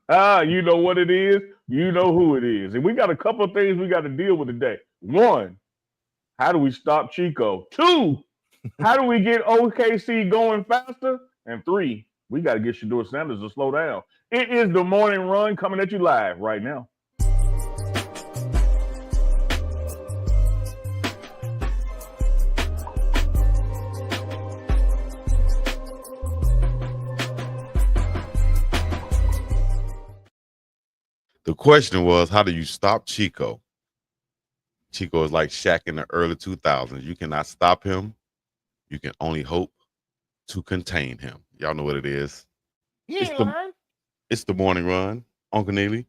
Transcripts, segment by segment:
You know what it is. You know who it is. And we got a couple of things we got to deal with today. One, how do we stop Chico? Two, how do we get OKC going faster? And three, we got to get Shedeur Sanders to slow down. It is the morning run coming at you live right now. The question was, how do you stop Chico? Chico is like Shaq in the early 2000s. You cannot stop him. You can only hope to contain him. Y'all know what it is. It's the morning run. Uncle Neely.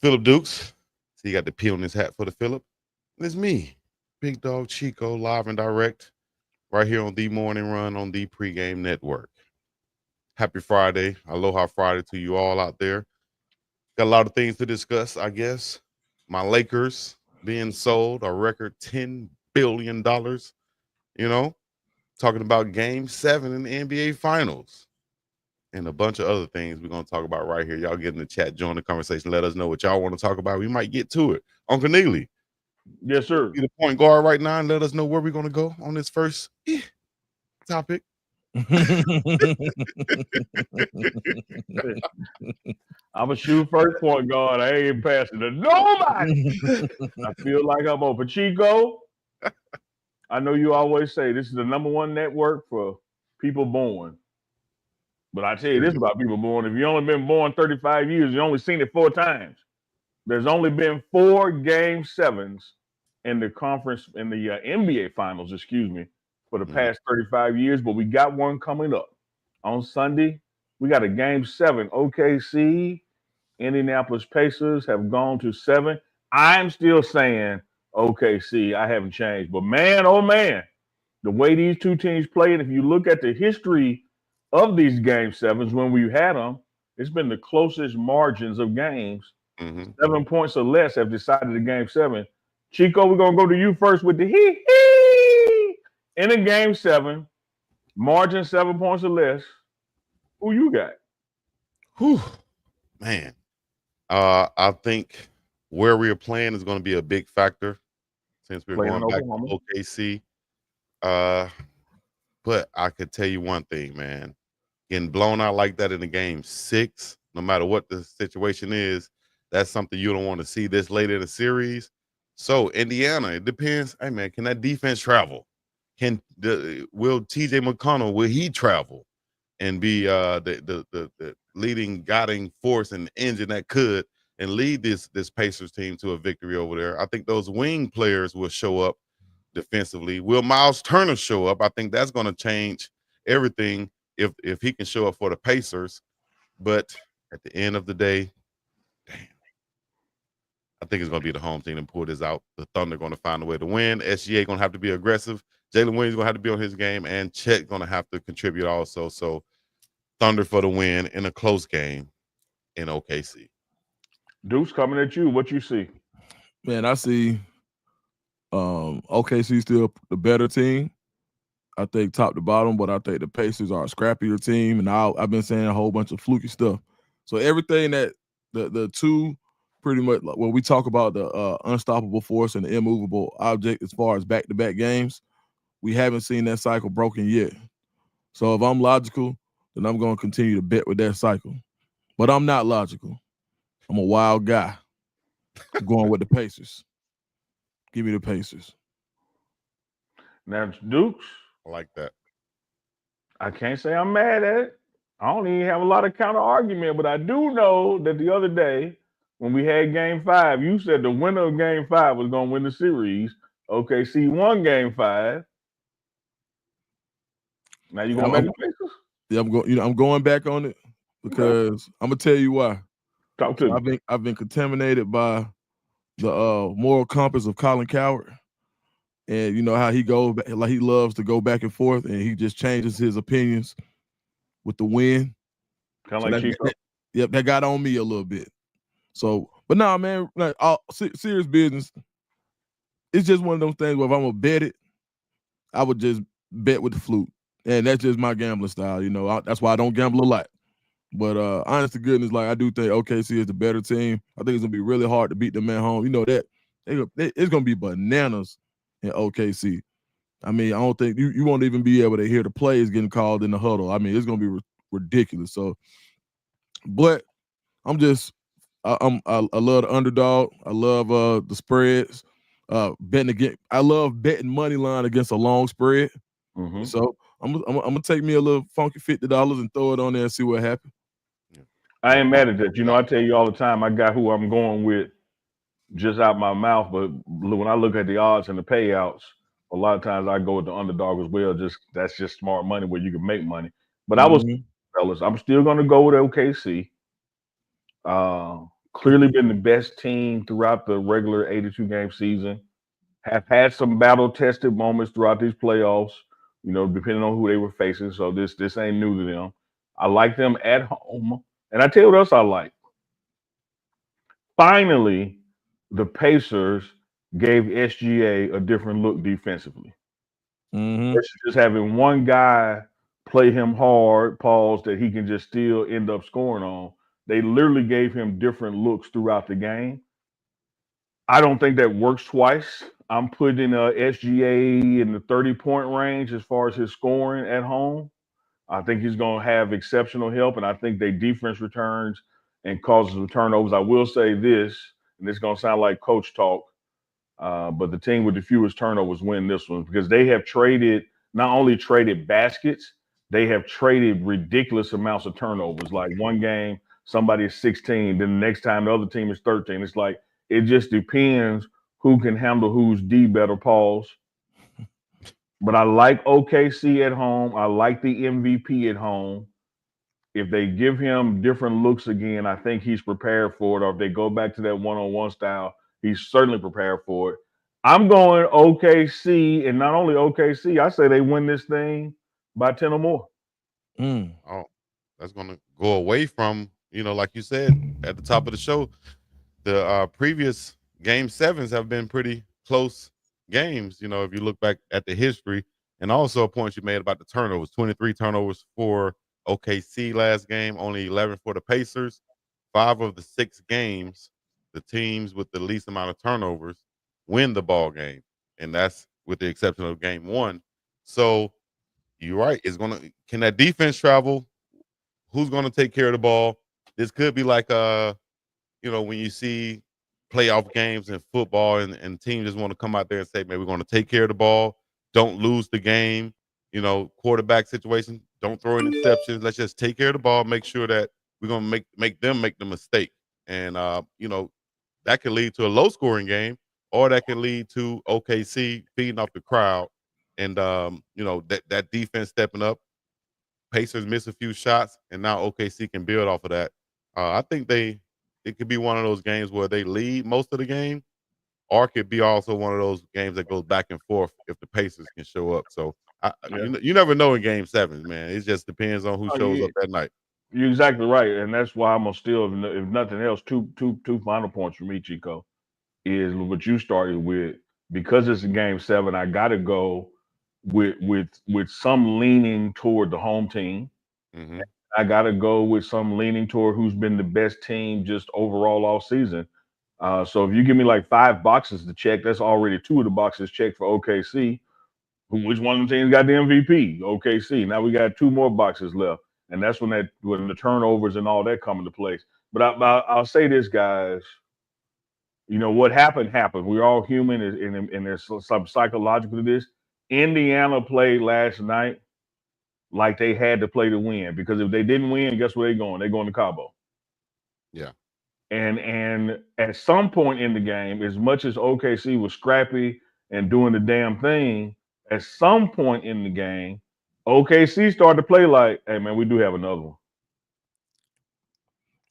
Philip Dukes. So you got the P on his hat for the Philip. And it's me, Big Dog Chico, live and direct, right here on the morning run on the Pregame Network. Happy Friday. Aloha Friday to you all out there. Got a lot of things to discuss, I guess. My Lakers being sold a record $10 billion, talking about Game 7 in the NBA Finals and a bunch of other things we're going to talk about right here. Y'all get in the chat, join the conversation, let us know what y'all want to talk about. We might get to it. Uncle Neely. Yes, sir. Be the point guard right now and let us know where we're going to go on this first topic. I'm a shoot first point guard. I ain't passing to nobody. I feel like I'm open. Chico, I know you always say this is the number one network for people born. But I tell you this about people born. If you only been born 35 years, you only seen it 4 times. There's only been 4 Game 7s in the conference, in the NBA Finals, for the past 35 years. But we got one coming up on Sunday. We got a Game 7. OKC, Indianapolis Pacers have gone to 7. I'm still saying OKC. I haven't changed. But man, oh man, the way these two teams play, and if you look at the history of these Game 7s when we've had them, it's been the closest margins of games. 7 points or less have decided the Game 7. Chico, we're going to go to you first with the hee-hee. In a Game 7, margin 7 points or less, who you got? Whew. Man, I think where we're playing is going to be a big factor since we're going back to OKC. But I could tell you one thing, man. Getting blown out like that in the Game 6, no matter what the situation is, that's something you don't want to see this late in the series. So Indiana, it depends. Hey man, can that defense travel? Will TJ McConnell, will he travel and be the leading guiding force and engine that could and lead this Pacers team to a victory over there? I think those wing players will show up defensively. Will Miles Turner show up? I think that's going to change everything if he can show up for the Pacers. But at the end of the day, damn, I think it's going to be the home team and pull this out. The Thunder going to find a way to win. SGA going to have to be aggressive. Jalen Williams going to have to be on his game, and Chet going to have to contribute also. So Thunder for the win in a close game in OKC. Deuce, coming at you. What you see? Man, I see OKC still the better team. I think top to bottom, but I think the Pacers are a scrappier team, and I've been saying a whole bunch of fluky stuff. So everything that the two pretty much when we talk about the unstoppable force and the immovable object as far as back-to-back games, we haven't seen that cycle broken yet. So if I'm logical, then I'm going to continue to bet with that cycle. But I'm not logical. I'm a wild guy. I'm going with the Pacers. Give me the Pacers. Now, Dukes. I like that. I can't say I'm mad at it. I don't even have a lot of counter argument, but I do know that the other day when we had Game 5, you said the winner of Game 5 was going to win the series. OKC won Game 5. Now you going back to Pacers? Yeah, I'm going back on it because I'm gonna tell you why. Talk to me. I've been contaminated by the moral compass of Colin Cowherd, and you know how he goes like he loves to go back and forth, and he just changes his opinions with the wind. Kind of like Chico. Yep, that got on me a little bit. So, but nah, man, like serious business. It's just one of those things where if I'm gonna bet it, I would just bet with the flute. And that's just my gambling style, you know. That's why I don't gamble a lot. But honest to goodness, like I do think OKC is the better team. I think it's gonna be really hard to beat them at home. You know that it's gonna be bananas in OKC. I mean, I don't think you won't even be able to hear the plays getting called in the huddle. I mean, it's gonna be ridiculous. So, but I'm just I love the underdog. I love the spreads. Betting again. I love betting money line against a long spread. Mm-hmm. So I'm gonna take me a little funky $50 and throw it on there and see what happens. I ain't mad at that. You know, I tell you all the time, I got who I'm going with just out my mouth. But when I look at the odds and the payouts, a lot of times I go with the underdog as well. That's just smart money where you can make money. But I was, fellas, I'm still going to go with OKC. Clearly been the best team throughout the regular 82 game season. Have had some battle tested moments throughout these playoffs. You know, depending on who they were facing. So this ain't new to them. I like them at home, and I tell you what else I like. Finally, the Pacers gave SGA a different look defensively. Versus just having one guy play him hard, pause, that he can just still end up scoring on. They literally gave him different looks throughout the game. I don't think that works twice. I'm putting SGA in the 30-point range as far as his scoring at home. I think he's going to have exceptional help, and I think their defense returns and causes some turnovers. I will say this, and it's going to sound like coach talk, but the team with the fewest turnovers win this one because they have not only traded baskets, they have traded ridiculous amounts of turnovers. Like one game, somebody is 16, then the next time the other team is 13. It's like it just depends who can handle whose D better, pause. But I like OKC at home. I like the MVP at home. If they give him different looks again, I think he's prepared for it. Or if they go back to that one-on-one style, he's certainly prepared for it. I'm going OKC, and not only OKC, I say they win this thing by 10 or more. Oh, that's gonna go away from, like you said at the top of the show, the previous game sevens have been pretty close games. If you look back at the history, and also a point you made about the turnovers, 23 turnovers for OKC last game, only 11 for the Pacers. 5 of the 6 games, the teams with the least amount of turnovers win the ball game, and that's with the exception of game 1. So you're right. Can that defense travel? Who's gonna take care of the ball? This could be like when you see playoff games in football and teams just want to come out there and say, man, we're going to take care of the ball. Don't lose the game. Quarterback situation. Don't throw interceptions. Let's just take care of the ball. Make sure that we're going to make them make the mistake. And, that could lead to a low scoring game, or that can lead to OKC feeding off the crowd. And, that defense stepping up. Pacers miss a few shots, and now OKC can build off of that. I think it could be one of those games where they lead most of the game, or it could be also one of those games that goes back and forth if the Pacers can show up. So you never know in game 7, man. It just depends on who shows up that night. You're exactly right, and that's why I'm gonna still, if nothing else, two final points for me, Chico, is what you started with. Because it's a game 7, I gotta go with some leaning toward the home team. Mm-hmm. I gotta go with some leaning toward who's been the best team just overall all season. So if you give me like 5 boxes to check, that's already 2 of the boxes checked for OKC. Which one of the teams got the MVP? OKC. Now we got 2 more boxes left, and that's when the turnovers and all that come into place. But I'll say this, guys. What happened. We're all human, and there's some psychological to this. Indiana played last night like they had to play to win, because if they didn't win, guess where they're going? They're going to Cabo. Yeah. And at some point in the game, as much as OKC was scrappy and doing the damn thing, at some point in the game, OKC started to play like, hey man, we do have another one.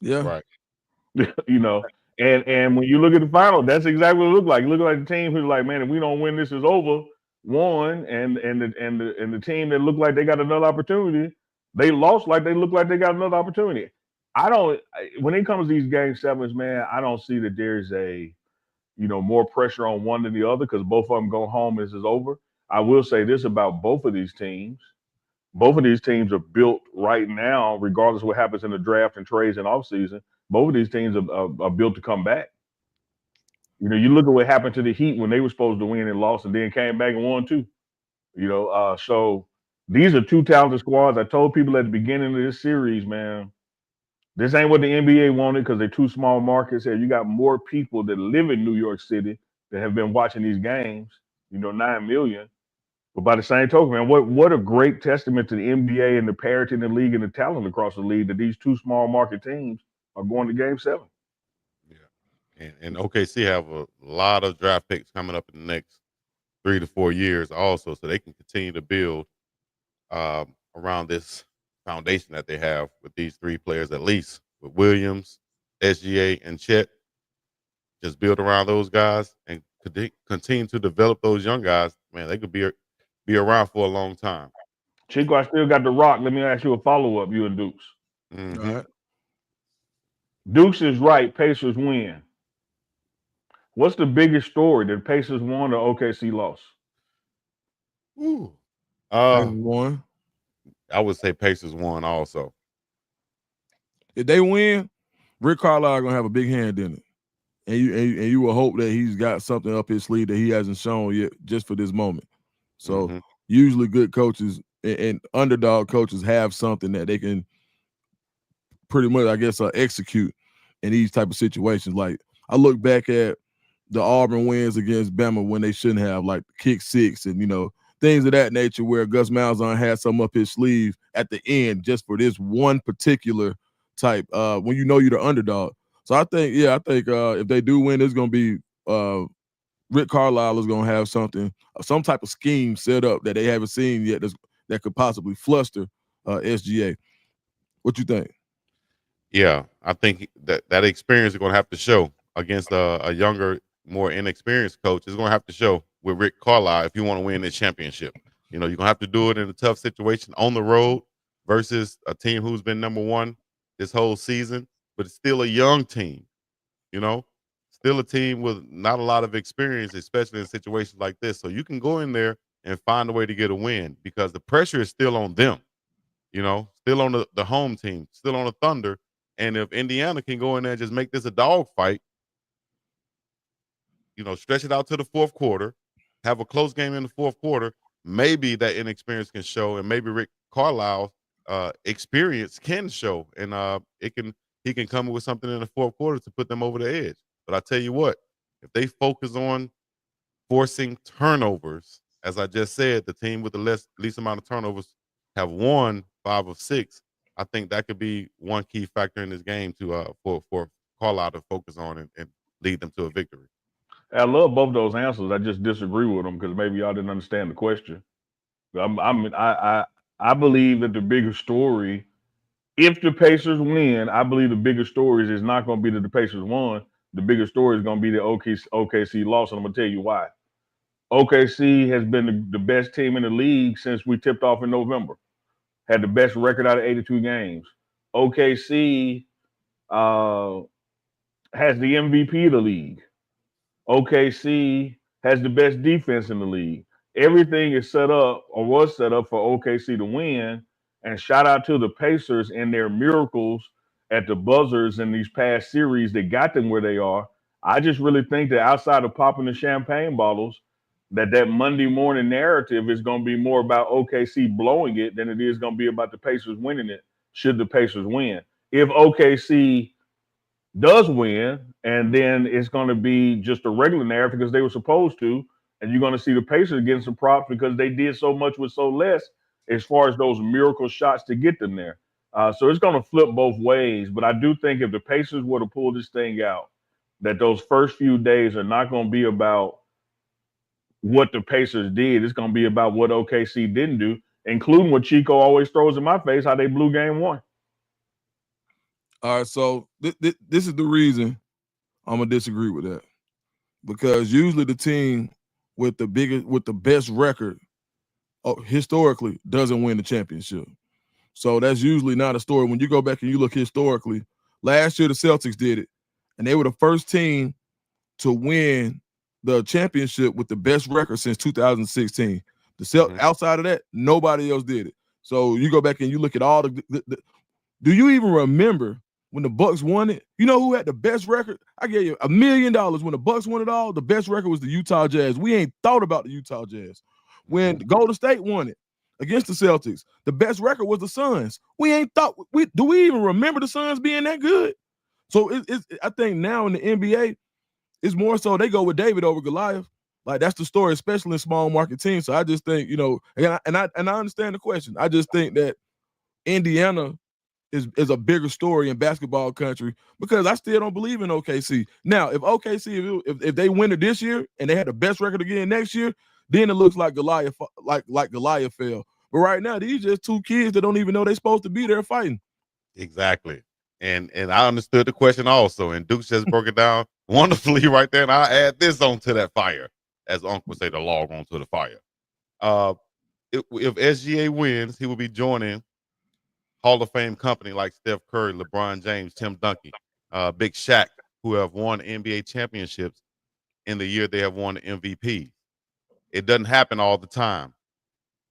Yeah. Right. And when you look at the final, that's exactly what it looked like. You look like the team who's like, man, if we don't win, this is over. Won, and the team that looked like they got another opportunity, they lost like they looked like they got another opportunity. When it comes to these game 7s, man, I don't see that there's more pressure on one than the other, because both of them go home as it's over. I will say this about both of these teams. Both of these teams are built right now, regardless of what happens in the draft and trades and offseason. Both of these teams are built to come back. You know, you look at what happened to the Heat when they were supposed to win and lost, and then came back and won too. You know, so these are two talented squads. I told people at the beginning of this series, man, this ain't what the NBA wanted because they're two small markets. Here, you got more people that live in New York City that have been watching these games. You know, 9 million. But by the same token, man, what a great testament to the NBA and the parity in the league and the talent across the league that these two small market teams are going to Game 7. Yeah, and OKC have a lot of draft picks coming up in the next 3 to 4 years, also, so they can continue to build around this foundation that they have with these three players, at least with Williams, SGA, and Chet. Just build around those guys and continue to develop those young guys. Man, they could be around for a long time. Chico, I still got the rock. Let me ask you a follow-up, you and Dukes. Mm-hmm. All right. Dukes is right. Pacers win. What's the biggest story? That Pacers won or OKC lost? Ooh. Pacers won. I would say Pacers won also. If they win, Rick Carlisle gonna have a big hand in it, and you will hope that he's got something up his sleeve that he hasn't shown yet, just for this moment. So usually, good coaches and underdog coaches have something that they can pretty much, I guess, execute in these type of situations. Like I look back at the Auburn wins against Bama when they shouldn't have, like kick six and things of that nature, where Gus Malzahn had some up his sleeve at the end just for this one particular type when you're the underdog. So I think if they do win, it's going to be Rick Carlisle is going to have some type of scheme set up that they haven't seen yet that could possibly fluster SGA. What you think? Yeah, I think that experience is going to have to show against a younger, more inexperienced coach. Is going to have to show with Rick Carlisle if you want to win this championship. You're going to have to do it in a tough situation on the road versus a team who's been number one this whole season, but it's still a young team. Still a team with not a lot of experience, especially in situations like this. So you can go in there and find a way to get a win because the pressure is still on them. Still on the home team, still on the Thunder. And if Indiana can go in there and just make this a dog fight, stretch it out to the fourth quarter, have a close game in the fourth quarter, maybe that inexperience can show, and maybe Rick Carlisle's experience can show, and he can come with something in the fourth quarter to put them over the edge. But I tell you what, if they focus on forcing turnovers, as I just said, the team with the least amount of turnovers have won 5 of 6. I think that could be one key factor in this game to for Carlisle to focus on and lead them to a victory. I love both those answers. I just disagree with them because maybe y'all didn't understand the question. I believe that the bigger story, if the Pacers win, I believe the bigger story is not going to be that the Pacers won. The bigger story is going to be the OKC loss, and I'm going to tell you why. OKC has been the best team in the league since we tipped off in November. Had the best record out of 82 games. OKC has the MVP of the league. OKC has the best defense in the league. Everything is set up or was set up for OKC to win. And shout out to the Pacers and their miracles at the buzzers in these past series that got them where they are. I just really think that outside of popping the champagne bottles, that Monday morning narrative is going to be more about OKC blowing it than it is going to be about the Pacers winning it, should the Pacers win. If OKC does win, and then it's going to be just a regular narrative because they were supposed to, and you're going to see the Pacers getting some props because they did so much with so less as far as those miracle shots to get them there. So it's going to flip both ways, but I do think if the Pacers were to pull this thing out, that those first few days are not going to be about what the Pacers did. It's going to be about what OKC didn't do, including what Chico always throws in my face, how they blew game one. All right, so this is the reason I'm gonna disagree with that, because usually the team with the best record historically doesn't win the championship. So that's usually not a story. When you go back and you look historically, last year the Celtics did it, and they were the first team to win the championship with the best record since 2016. Outside of that, nobody else did it. So you go back and you look at all the do you even remember when the Bucks won it? You know who had the best record? I gave you $1 million when the Bucks won it all. The best record was the Utah Jazz. We ain't thought about the Utah Jazz. When Golden State won it against the Celtics, the best record was the Suns. We ain't thought do we even remember the Suns being that good? So I think now in the NBA, it's more so they go with David over Goliath. Like that's the story, especially in small market teams. So I just think, and I understand the question. I just think that Indiana is a bigger story in basketball country because I still don't believe in OKC. Now, if OKC if they win it this year and they had the best record again next year, then it looks like Goliath like Goliath fell. But right now, these just two kids that don't even know they're supposed to be there fighting. Exactly. And I understood the question also, and Duke just broke it down wonderfully right there. And I'll add this onto that fire, as Uncle would say, the log onto the fire. If SGA wins, he will be joining Hall of Fame company like Steph Curry, LeBron James, Tim Duncan, Big Shaq, who have won NBA championships in the year they have won the MVP. It doesn't happen all the time.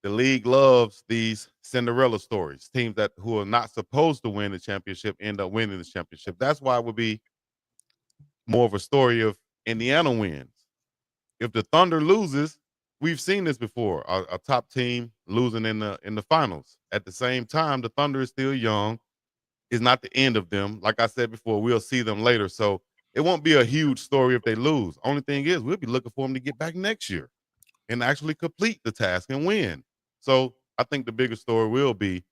The league loves these Cinderella stories. Teams who are not supposed to win the championship end up winning the championship. That's why it would be more of a story if Indiana wins. If the Thunder loses, we've seen this before. A top team losing in the finals. At the same time, the Thunder is still young. It's not the end of them. Like I said before, we'll see them later. So it won't be a huge story if they lose. Only thing is, we'll be looking for them to get back next year and actually complete the task and win. So I think the bigger story will be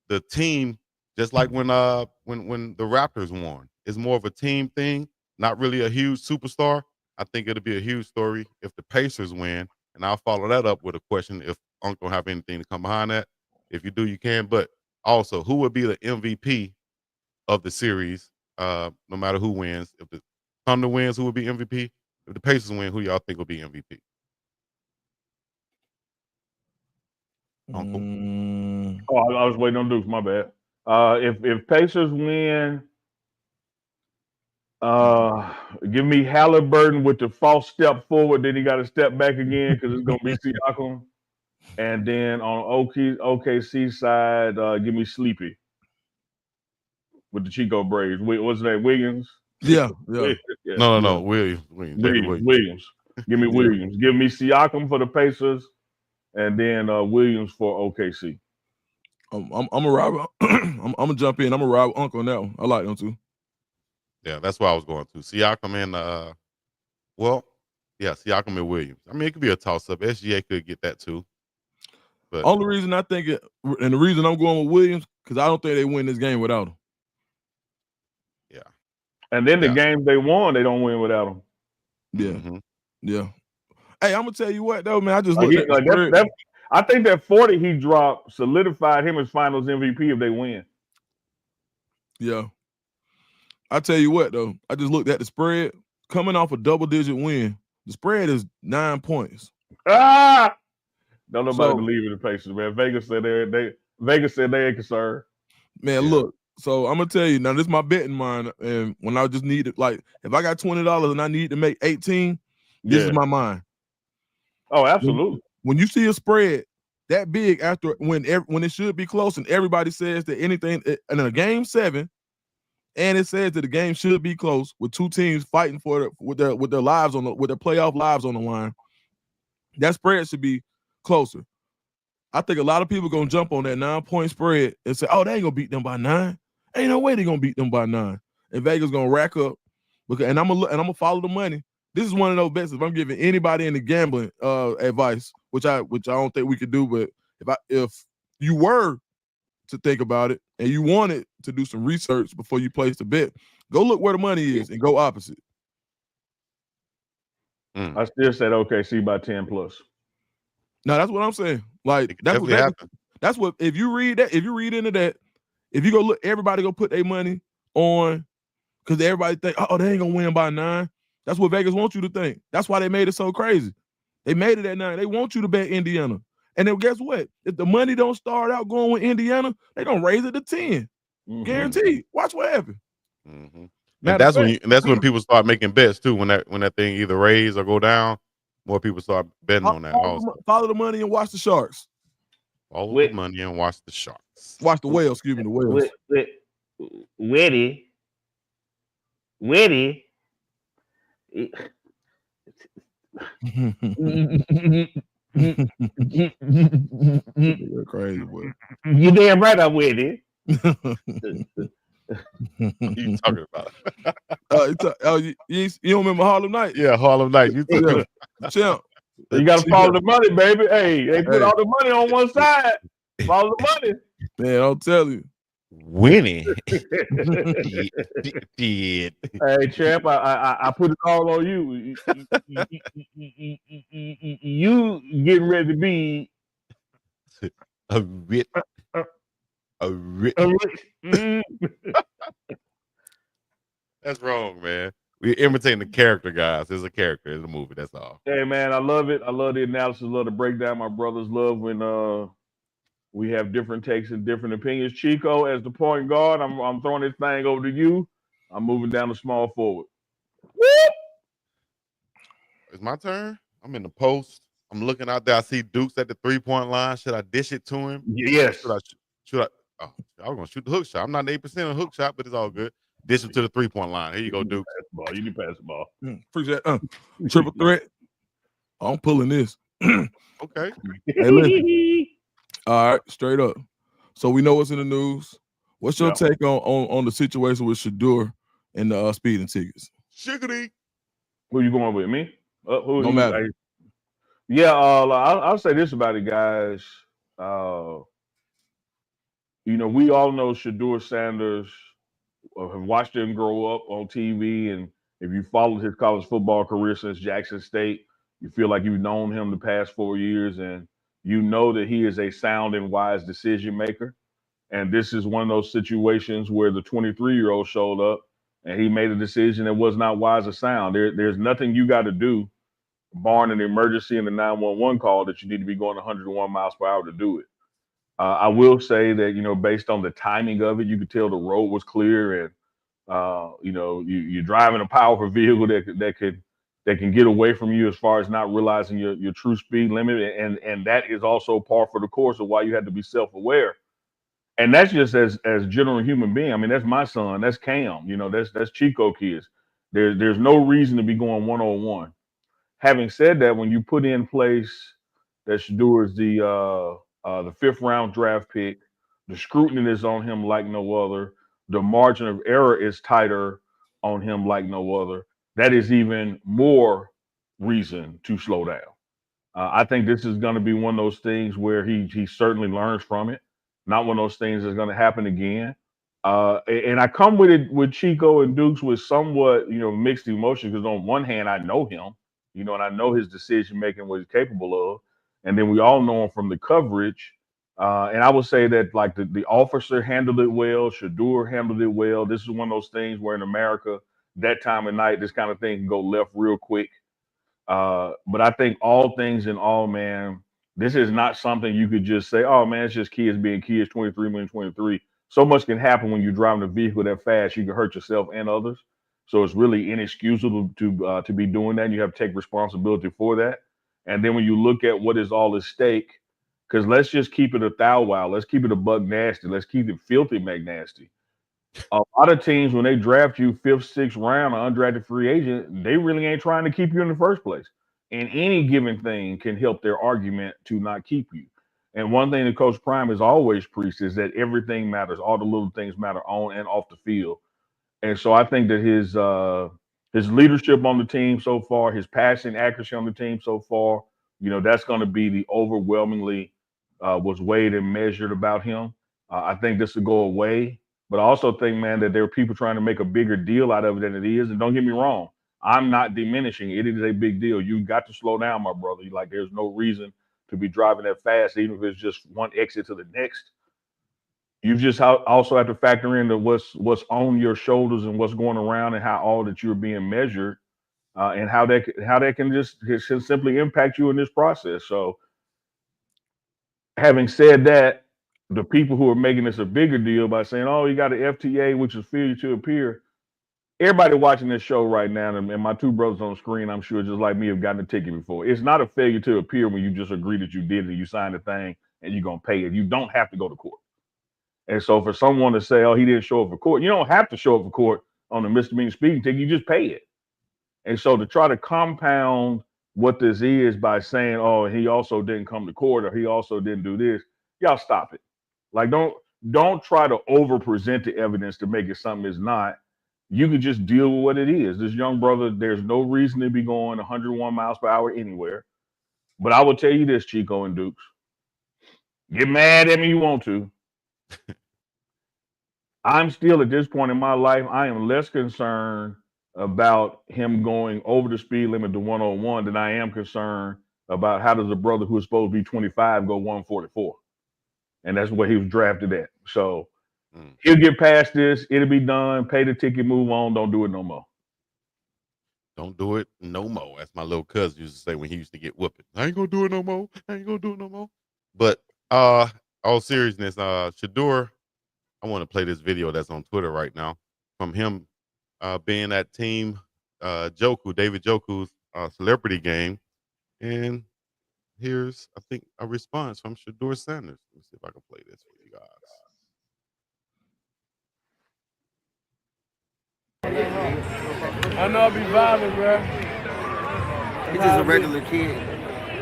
the team, just like when the Raptors won. It's more of a team thing, not really a huge superstar. I think it'll be a huge story if the Pacers win. And I'll follow that up with a question if Uncle have anything to come behind that. If you do, you can. But also, who would be the MVP of the series, no matter who wins? If the Thunder wins, who would be MVP? If the Pacers win, who y'all think will be MVP? Uncle? Oh, I was waiting on Dukes. My bad. If Pacers win, give me Halliburton with the false step forward. Then he got to step back again because it's gonna be Siakam. And then on OKC side, give me Sleepy with the Chico braids. What's his name? Williams. Yeah. No. Williams. Give me Williams. Give me Siakam for the Pacers, and then Williams for OKC. I'm gonna ride. I'm gonna jump in. I'm gonna ride with Uncle on that one. I like them too. Yeah, that's where I was going to. Siakam and Siakam and Williams. I mean, it could be a toss-up. SGA could get that too. But only reason I think it, and the reason I'm going with Williams, because I don't think they win this game without him. Yeah. And then the games they won, they don't win without him. Yeah. Yeah. Hey, I'm gonna tell you what though, man. I just looked at the spread. I think that 40 he dropped solidified him as Finals MVP if they win. Yeah. I tell you what though, I just looked at the spread coming off a double-digit win. The spread is 9 points. Don't nobody believe in the Pacers, man. Vegas said they ain't concerned. Man, look. So I'm gonna tell you now. This is my betting mind, and when I just need it, like if I got $20 and I need to make 18, this is my mind. Oh, absolutely. When you see a spread that big after when it should be close, and everybody says that anything in a game 7, and it says that the game should be close with two teams fighting with their lives with their playoff lives on the line, that spread should be closer. I think a lot of people gonna jump on that 9-point spread and say, "Oh, they ain't gonna beat them by 9. Ain't no way they gonna beat them by 9." And Vegas gonna rack up, and I'm gonna follow the money. This is one of those bets. If I'm giving anybody in the gambling advice, which I don't think we could do, but if you were to think about it and you wanted to do some research before you place the bet, go look where the money is and go opposite. I still said OKC by 10 plus. No, that's what I'm saying. Like that's what if you read into that, if you go look, everybody go put their money on because everybody think, oh, they ain't gonna win by 9. That's what Vegas wants you to think. That's why they made it so crazy. They made it at 9. They want you to bet Indiana. And then guess what? If the money don't start out going with Indiana, they gonna raise it to 10. Guaranteed. Watch what happens. And that's when people start making bets too. When that thing either raise or go down, more people start betting on that. Follow the money and watch the Sharks. Follow Wait. the money and watch the sharks. Watch the whales. Excuse me, the whales. Witty. You're crazy, boy. You damn right I'm with it. What are you talking about? You don't remember Harlem Night? Yeah, Harlem Night. You took him. Champ. You gotta follow the money, baby. Hey, they put Hey. all the money on one side. Follow the money. Man, I'll tell you. Winning. Hey, champ, I put it all on you. You getting ready to be a rich. That's wrong, man. We're imitating the character, guys. There's a character in the movie. That's all. Hey, man, I love it. I love the analysis. Love the breakdown. My brothers love when we have different takes and different opinions. Chico, as the point guard, I'm throwing this thing over to you. I'm moving down the small forward. Whoop! It's my turn. I'm in the post. I'm looking out there. I see Dukes at the 3-point line. Should I dish it to him? Yes. Should I? Oh, I was gonna shoot the hook shot. I'm not 8% on hook shot, but it's all good. Dish it to the 3-point line. Here you go, Dukes. You need to pass the ball. Appreciate that. Triple threat. I'm pulling this. Okay. Hey, listen. All right, straight up. So we know what's in the news. What's your take on the situation with Shedeur and the speeding tickets? Shiggity. Who you going with? Me? No matter. I'll say this about it, guys. We all know Shedeur Sanders, have watched him grow up on TV, and if you followed his college football career since Jackson State, you feel like you've known him the past 4 years, and you know that he is a sound and wise decision maker. And this is one of those situations where the 23-year-old showed up and he made a decision that was not wise or sound. There's nothing you got to do, barring an emergency and a 911 call, that you need to be going 101 miles per hour to do it. I will say that, based on the timing of it, you could tell the road was clear, and you're driving a powerful vehicle that can get away from you as far as not realizing your true speed limit, and that is also par for the course of why you had to be self-aware. And that's just as general human being. I mean, that's my son, that's Cam, that's Chico kids. There's no reason to be going 101. Having said that, when you put in place that Shedeur is the 5th round draft pick, the scrutiny is on him like no other. The margin of error is tighter on him like no other. That is even more reason to slow down. I think this is going to be one of those things where he certainly learns from it. Not one of those things that's going to happen again. And I come with Chico and Dukes with somewhat, mixed emotions, because on one hand, I know him, and I know his decision making, what he's capable of. And then we all know him from the coverage. And I would say that, like, the officer handled it well. Shedeur handled it well. This is one of those things where in America, that time of night, this kind of thing can go left real quick. But I think all things in all, man, this is not something you could just say, oh, man, it's just kids being kids, 23 million, 23. So much can happen when you're driving a vehicle that fast. You can hurt yourself and others. So it's really inexcusable to be doing that. And you have to take responsibility for that. And then when you look at what is all at stake, because let's just keep it a thou wow. Let's keep it a buck nasty. Let's keep it filthy McNasty. A lot of teams, when they draft you 5th, 6th round, an undrafted free agent, they really ain't trying to keep you in the first place. And any given thing can help their argument to not keep you. And one thing that Coach Prime has always preached is that everything matters. All the little things matter on and off the field. And so I think that his leadership on the team so far, his passing accuracy on the team so far, that's going to be the overwhelmingly was weighed and measured about him. I think this will go away. But I also think, man, that there are people trying to make a bigger deal out of it than it is. And don't get me wrong, I'm not diminishing it. It is a big deal. You got to slow down, my brother. Like, there's no reason to be driving that fast, even if it's just one exit to the next. You just also have to factor into what's on your shoulders and what's going around, and how all that you're being measured, and how that can just simply impact you in this process. So, having said that, the people who are making this a bigger deal by saying, oh, you got an FTA, which is failure to appear. Everybody watching this show right now, and my two brothers on the screen, I'm sure, just like me, have gotten a ticket before. It's not a failure to appear when you just agree that you did it and you signed the thing and you're gonna pay it. You don't have to go to court. And so for someone to say, "Oh, he didn't show up for court," you don't have to show up for court on a misdemeanor speeding ticket. You just pay it. And so to try to compound what this is by saying, "Oh, he also didn't come to court," or "He also didn't do this," y'all stop it. Like, don't try to over present the evidence to make it something it's not. You can just deal with what it is. This young brother, there's no reason to be going 101 miles per hour anywhere. But I will tell you this, Chico and Dukes. Get mad at me you want to. I'm still at this point in my life, I am less concerned about him going over the speed limit to 101 than I am concerned about how does a brother who's supposed to be 25 go 144. And that's what he was drafted at. So he'll get past this. It'll be done. Pay the ticket, move on. Don't do it no more. Don't do it no more. That's my little cousin used to say when he used to get whooping. I ain't gonna do it no more. I ain't gonna do it no more. But all seriousness, Shedeur, I want to play this video that's on Twitter right now from him being at Team David Joku's celebrity game. And here's, I think, a response from Shedeur Sanders. Let me see if I can play this for you guys. I know I'll be violent, bro. He's just a regular kid.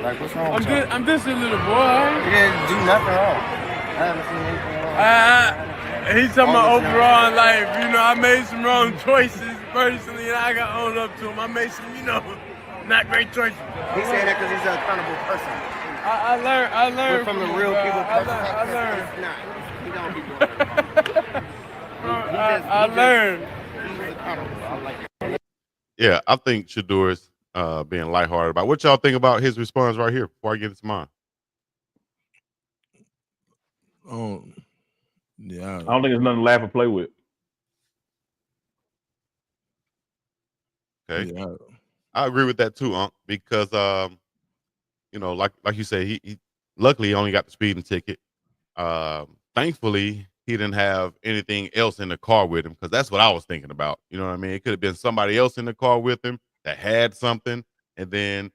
Like, what's wrong with you? I'm just a little boy. He didn't do nothing wrong. I haven't seen anything wrong. He's talking about overall life. You know, I made some wrong choices personally, and I got owned up to him. I made some, not great choices. He said that because he's an accountable person. I learned from the real people. I learned. He don't be doing it. I learned. He's accountable. I like it. Yeah, I think Shedeur's being lighthearted about. What y'all think about his response right here before I get into mine? Yeah, I don't think there's nothing to laugh or play with. Okay, yeah. I agree with that too, Unc, because like you say, he luckily he only got the speeding ticket. Thankfully, he didn't have anything else in the car with him, because that's what I was thinking about. You know what I mean? It could have been somebody else in the car with him that had something, and then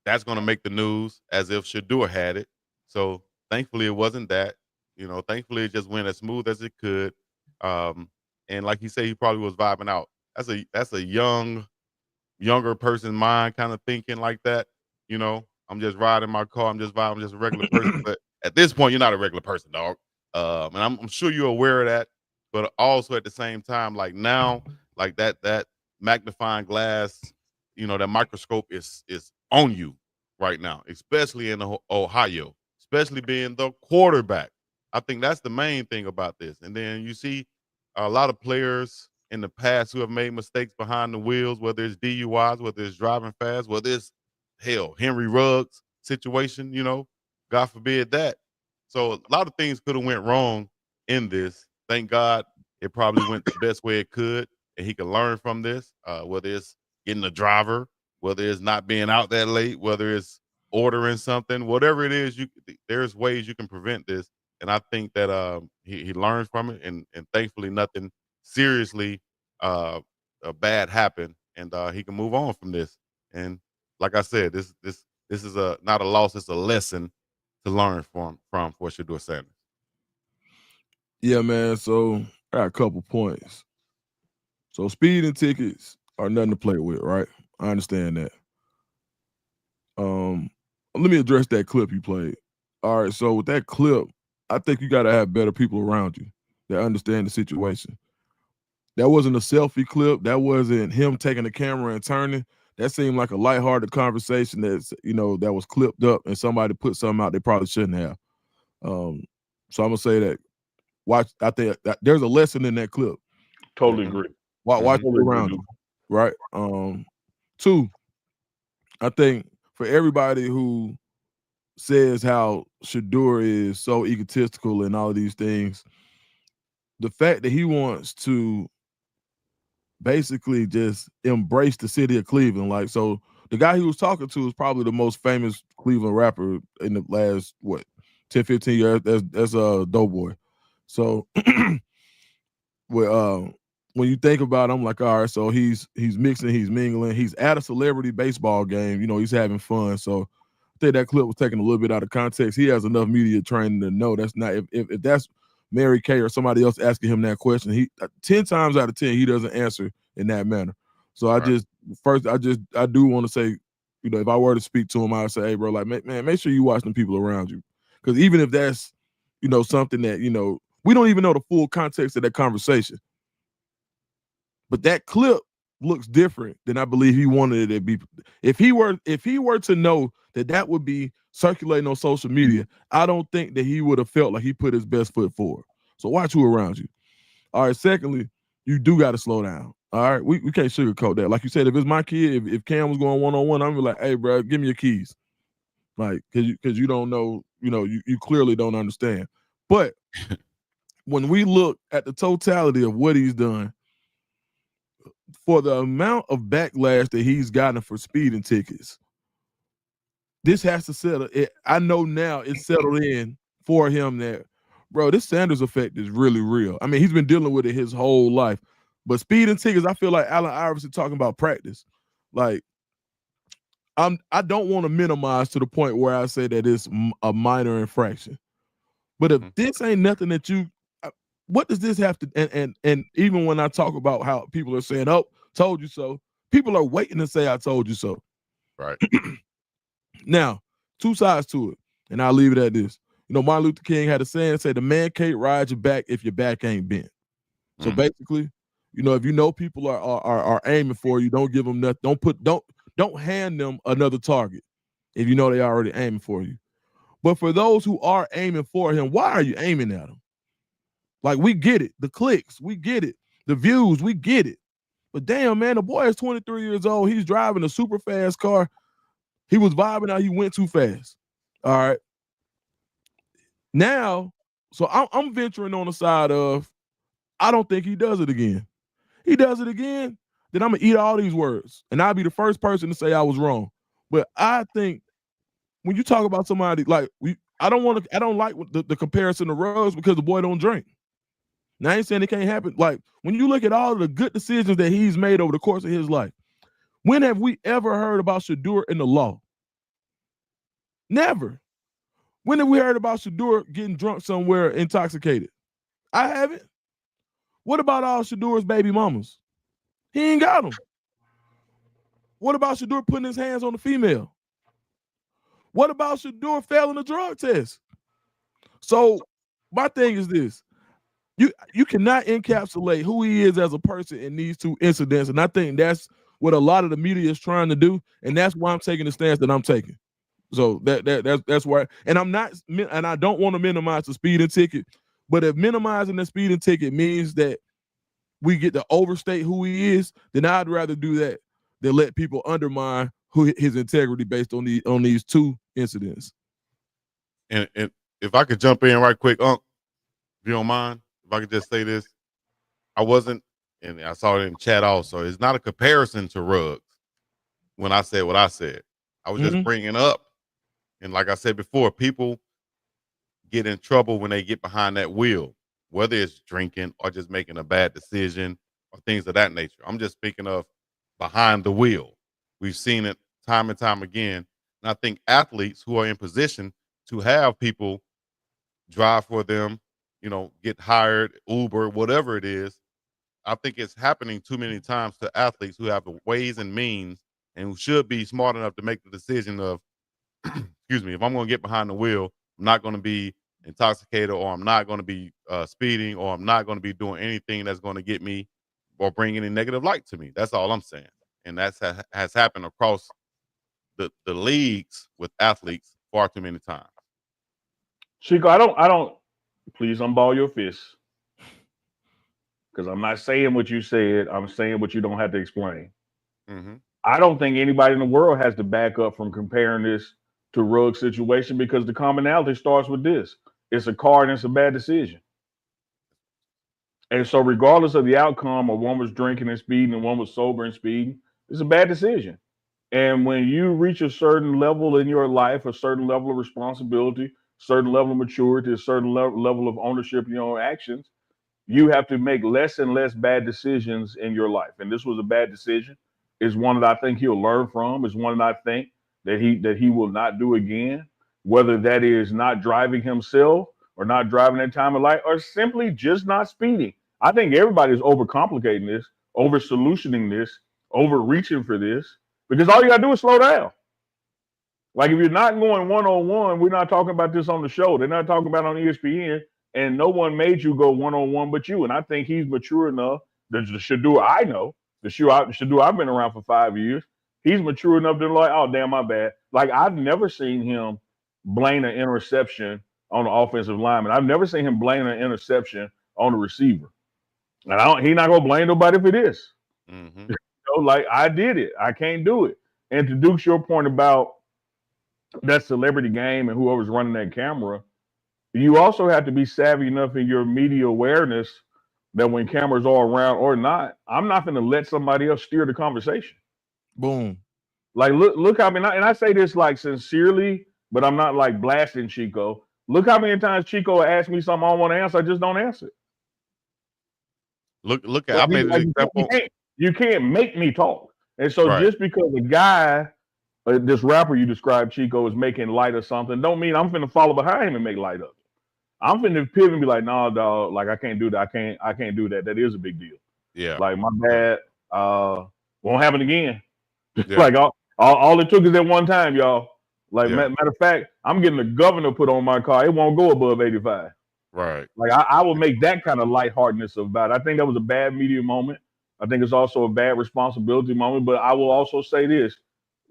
that's going to make the news as if Shedeur had it. So thankfully, it wasn't that. Thankfully, it just went as smooth as it could. And like you say, he probably was vibing out. That's a younger person mind kind of thinking like that. I'm just riding my car. I'm just vibing. I'm just a regular person. But at this point, you're not a regular person, dog. And I'm sure you're aware of that. But also at the same time, like now, like that magnifying glass, that microscope is on you right now, especially in Ohio, especially being the quarterback. I think that's the main thing about this. And then you see a lot of players in the past who have made mistakes behind the wheels, whether it's DUIs, whether it's driving fast, whether it's Henry Ruggs situation, God forbid that. So a lot of things could have went wrong in this. Thank God it probably went the best way it could, and he can learn from this, whether it's getting a driver, whether it's not being out that late, whether it's ordering something, whatever it is, there's ways you can prevent this. And I think that he learns from it, and thankfully nothing seriously bad happened, and he can move on from this. And like I said, this is not a loss; it's a lesson to learn from for Shedeur Sanders. Yeah, man. So I got a couple points. So speeding tickets are nothing to play with, right? I understand that. Let me address that clip you played. All right, so with that clip, I think you got to have better people around you that understand the situation. That wasn't a selfie clip. That wasn't him taking the camera and turning. That seemed like a lighthearted conversation that's, that was clipped up and somebody put something out they probably shouldn't have. So I'm gonna say that I think that there's a lesson in that clip. Totally agree. Watch around you, right? Two, I think for everybody who says how Shedeur is so egotistical and all of these things, the fact that he wants to basically just embrace the city of Cleveland. Like, so the guy he was talking to is probably the most famous Cleveland rapper in the last 10, 15 years. That's a Doughboy. So when you think about it, I'm like, all right, so he's mixing, he's mingling, he's at a celebrity baseball game, he's having fun. So I think that clip was taken a little bit out of context. He has enough media training to know that's not if that's Mary Kay or somebody else asking him that question, he 10 times out of 10 he doesn't answer in that manner. So I do want to say, you know, if I were to speak to him, I would say, hey, bro, like, man, make sure you watch the people around you, because even if that's, you know, something that, you know, we don't even know the full context of that conversation, but that clip looks different than I believe he wanted it to be. If he were to know that would be circulating on social media, I don't think that he would have felt like he put his best foot forward. So watch who around you. All right. Secondly, you do got to slow down. All right. We can't sugarcoat that. Like you said, if it's my kid, if Cam was going one-on-one, I'm gonna be like, hey, bro, give me your keys. Like, because you don't know, you know, you clearly don't understand. But when we look at the totality of what he's done, for the amount of backlash that he's gotten for speeding tickets, this has to settle. I know now it's settled in for him that, bro, this Sanders effect is really real. I mean, he's been dealing with it his whole life. But speeding tickets, I feel like Allen Iverson talking about practice. Like, I don't want to minimize to the point where I say that it's a minor infraction. But if this ain't nothing that you, what does this have to, and even when I talk about how people are saying, oh, told you so, people are waiting to say I told you so. Right. Now, two sides to it, and I'll leave it at this. You know, Martin Luther King had a saying, say the man can't ride your back if your back ain't bent. So basically, you know, if you know people are aiming for you, don't give them nothing. Don't hand them another target if you know they already aiming for you. But for those who are aiming for him, why are you aiming at him? Like, we get it. The clicks, we get it. The views, we get it. But damn, man, the boy is 23 years old. He's driving a super fast car. He was vibing out. He went too fast. All right. Now, so I'm venturing on the side of, I don't think he does it again. He does it again, then I'm going to eat all these words. And I'll be the first person to say I was wrong. But I think when you talk about somebody, like, I don't like the comparison to Ruggs because the boy don't drink. Now, I ain't saying it can't happen. Like, when you look at all of the good decisions that he's made over the course of his life, when have we ever heard about Shedeur in the law? Never. When have we heard about Shedeur getting drunk somewhere intoxicated? I haven't. What about all Shedeur's baby mamas? He ain't got them. What about Shedeur putting his hands on the female? What about Shedeur failing a drug test? So my thing is this. You cannot encapsulate who he is as a person in these two incidents, and I think that's what a lot of the media is trying to do, and that's why I'm taking the stance that I'm taking. So that's why, and I don't want to minimize the speeding ticket, but if minimizing the speeding ticket means that we get to overstate who he is, then I'd rather do that than let people undermine his integrity based on these two incidents. And if I could jump in right quick, Unc, if you don't mind, if I could just say this, I wasn't, and I saw it in chat also, it's not a comparison to Ruggs when I said what I said. I was just bringing up, and like I said before, people get in trouble when they get behind that wheel, whether it's drinking or just making a bad decision or things of that nature. I'm just speaking of behind the wheel. We've seen it time and time again. And I think athletes who are in position to have people drive for them, you know, get hired, Uber, whatever it is, I think it's happening too many times to athletes who have the ways and means and who should be smart enough to make the decision of, excuse me, if I'm going to get behind the wheel, I'm not going to be intoxicated, or I'm not going to be speeding, or I'm not going to be doing anything that's going to get me or bring any negative light to me. That's all I'm saying. And that's has happened across the leagues with athletes far too many times. Chico, I don't, please unball your fists. Because I'm not saying what you said. I'm saying what you don't have to explain. I don't think anybody in the world has to back up from comparing this to Ruggs' situation, because the commonality starts with this. It's a car and it's a bad decision. And so regardless of the outcome, or one was drinking and speeding and one was sober and speeding, it's a bad decision. And when you reach a certain level in your life, a certain level of responsibility, certain level of maturity, a certain level of ownership in your own actions, you have to make less and less bad decisions in your life. And this was a bad decision. It's one that I think he'll learn from. It's one that I think that he will not do again, whether that is not driving himself or not driving that time of life or simply just not speeding. I think everybody's overcomplicating this, over solutioning this, overreaching for this, because all you gotta do is slow down. Like if you're not going 1-on-1, we're not talking about this on the show. They're not talking about it on ESPN, and no one made you go 1-on-1 but you. And I think he's mature enough. The Shedeur I know, the Shedeur I've been around for 5 years. He's mature enough to like, oh damn, my bad. Like I've never seen him blame an interception on the offensive lineman. I've never seen him blame an interception on the receiver. And he's not gonna blame nobody for this. Mm-hmm. Like I did it. I can't do it. And to Duke's your point about that celebrity game and whoever's running that camera, you also have to be savvy enough in your media awareness that when cameras are around or not, I'm not going to let somebody else steer the conversation. Boom. Like, look how many, and I say this like sincerely, but I'm not like blasting Chico. Look how many times Chico asked me something I don't want to answer, I just don't answer it. Look at, I made an example. You can't make me talk. And so just because the guy, this rapper you described, Chico, is making light of something, don't mean I'm finna follow behind him and make light of it. I'm finna pivot and be like, nah, dog, like I can't do that. I can't do that. That is a big deal. Yeah. Like my bad. Won't happen again. Yeah. Like all it took is that one time, y'all. Like matter of fact, I'm getting the governor put on my car. It won't go above 85. Right. Like I will make that kind of lightheartedness about it. I think that was a bad media moment. I think it's also a bad responsibility moment. But I will also say this.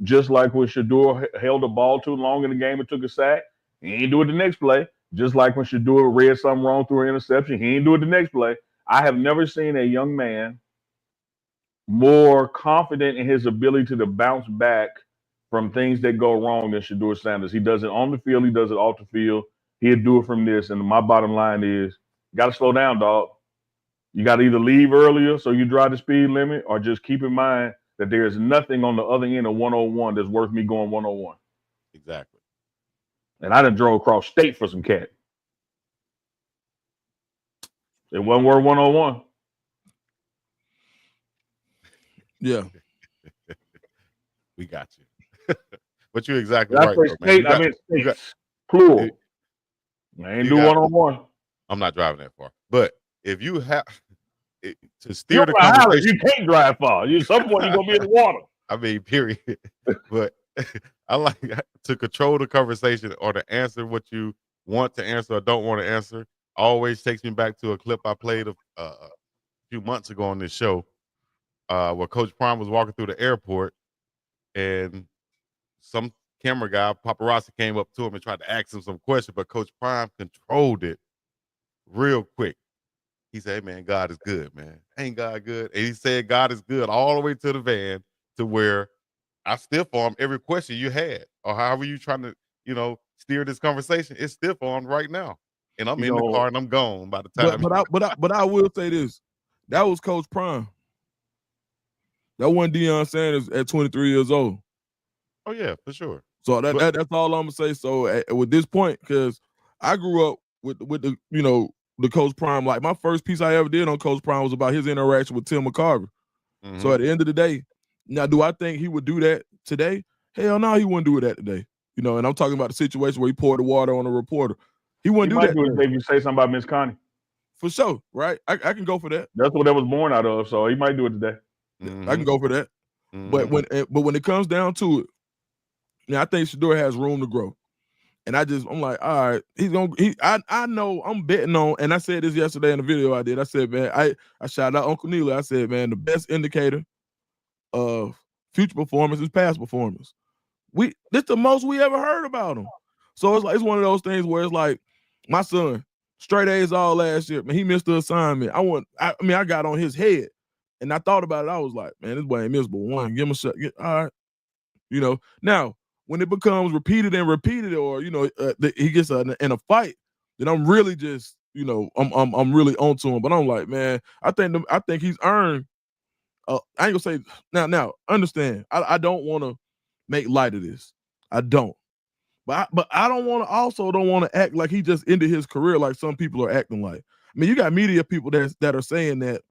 Just like when Shedeur held the ball too long in the game and took a sack, he ain't do it the next play. Just like when Shedeur read something wrong through an interception, he ain't do it the next play. I have never seen a young man more confident in his ability to bounce back from things that go wrong than Shedeur Sanders. He does it on the field. He does it off the field. He'll do it from this. And my bottom line is, you got to slow down, dog. You got to either leave earlier so you drive the speed limit or just keep in mind that there is nothing on the other end of 101 that's worth me going 101. Exactly. And I done drove across state for some cat. It wasn't worth 101. Yeah. We got you. But you're exactly I right. say state, I mean states, plural. I ain't do 101. I'm not driving that far. But if you have to steer the conversation, you can't drive far. You some point you're gonna be in the water. I mean, period. But I like to control the conversation or to answer what you want to answer or don't want to answer. Always takes me back to a clip I played a few months ago on this show, where Coach Prime was walking through the airport, and some camera guy, paparazzi, came up to him and tried to ask him some questions, but Coach Prime controlled it real quick. He said, "Hey man, God is good, man. Ain't God good?" And he said, "God is good," all the way to the van, to where I stiff armed every question you had, or however you trying to, steer this conversation. It's stiff armed right now, and I'm in the car and I'm gone by the time. But I will say this: that was Coach Prime. That wasn't Deion Sanders at 23 years old. Oh yeah, for sure. So that's all I'm gonna say. So with this point, because I grew up with the the Coach Prime. Like my first piece I ever did on Coach Prime was about his interaction with Tim McCarver. Mm-hmm. So at the end of the day, now do I think he would do that today? Hell no, he wouldn't do that today. And I'm talking about the situation where he poured the water on a reporter. He wouldn't do that. If you say something about Miss Connie. For sure, right? I can go for that. That's what that was born out of. So he might do it today. Mm-hmm. I can go for that. Mm-hmm. But when it comes down to it, I think Shedeur has room to grow. And I'm like, all right, I know I'm betting on, and I said this yesterday in the video I did. I said, man, I shouted out Uncle Neely. I said, man, the best indicator of future performance is past performance. This the most we ever heard about him. So it's one of those things where it's like, my son, straight A's all last year, man, he missed the assignment. I got on his head, and I thought about it. I was like, man, this boy ain't missed but one. Give him a shot. All right. Now, when it becomes repeated, or he gets in a fight, then I'm really just I'm really onto him. But I'm like, man, I think he's earned. I ain't gonna say now. Understand? I don't want to make light of this. I don't. But I don't want to act like he just ended his career like some people are acting like. I mean, you got media people that are saying that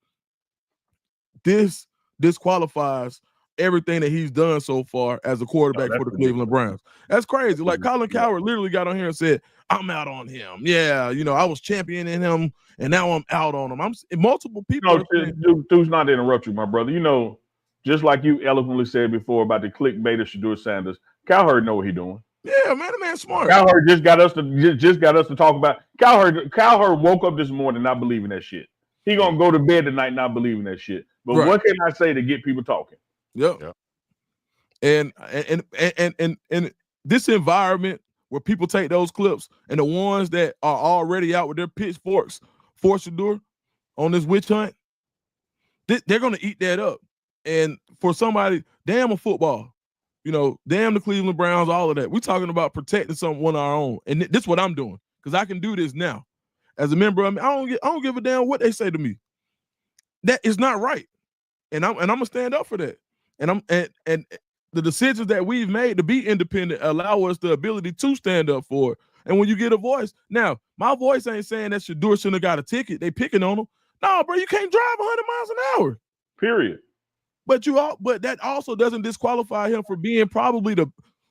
this disqualifies everything that he's done so far as a quarterback for the Cleveland Browns. That's crazy. Like Colin Cowherd literally got on here and said, I'm out on him. Yeah, I was championing him, and now I'm out on him. Multiple people. Dude's not to interrupt you, my brother. Just like you eloquently said before about the clickbait of Shedeur Sanders, Cowherd know what he's doing. Yeah, man, the man's smart. Cowherd just got us to talk about. Cowherd woke up this morning not believing that shit. He gonna go to bed tonight not believing that shit. But what can I say to get people talking? Yep. And this environment where people take those clips and the ones that are already out with their pitchforks for Shedeur on this witch hunt, they're gonna eat that up. And for somebody, damn a football, damn the Cleveland Browns, all of that. We're talking about protecting someone of our own, and this is what I'm doing because I can do this now as a member of me. I don't give a damn what they say to me. That is not right, and I'm gonna stand up for that. And the decisions that we've made to be independent allow us the ability to stand up for it. And when you get a voice, now my voice ain't saying that Shedeur shouldn't have got a ticket. They picking on him. No, bro, you can't drive 100 miles an hour. Period. But that also doesn't disqualify him for being probably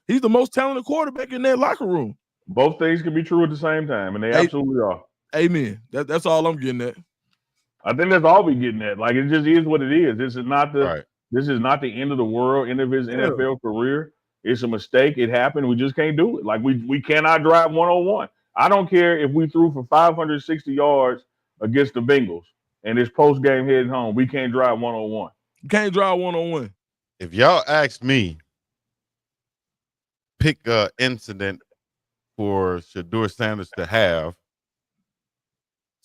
he's the most talented quarterback in that locker room. Both things can be true at the same time, and they absolutely are. Amen. That's all I'm getting at. I think that's all we're getting at. Like, it just is what it is. This is not the end of the world, end of his NFL career. It's a mistake. It happened. We just can't do it. Like, we cannot drive 101. I don't care if we threw for 560 yards against the Bengals and it's post-game heading home. We can't drive 101. You can't drive 101. If y'all ask me, pick an incident for Shedeur Sanders to have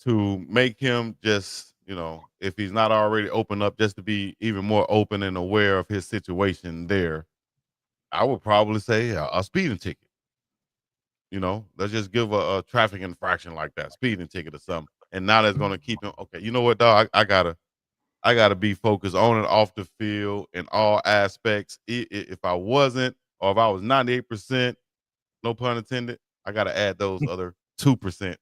to make him just, if he's not already open up, just to be even more open and aware of his situation there, I would probably say a speeding ticket. Let's just give a traffic infraction like that, speeding ticket or something. And now that's going to keep him. Okay, you know what, dog? I gotta be focused on and off the field in all aspects. If I wasn't, or if I was 98%, no pun intended, I gotta add those other 2%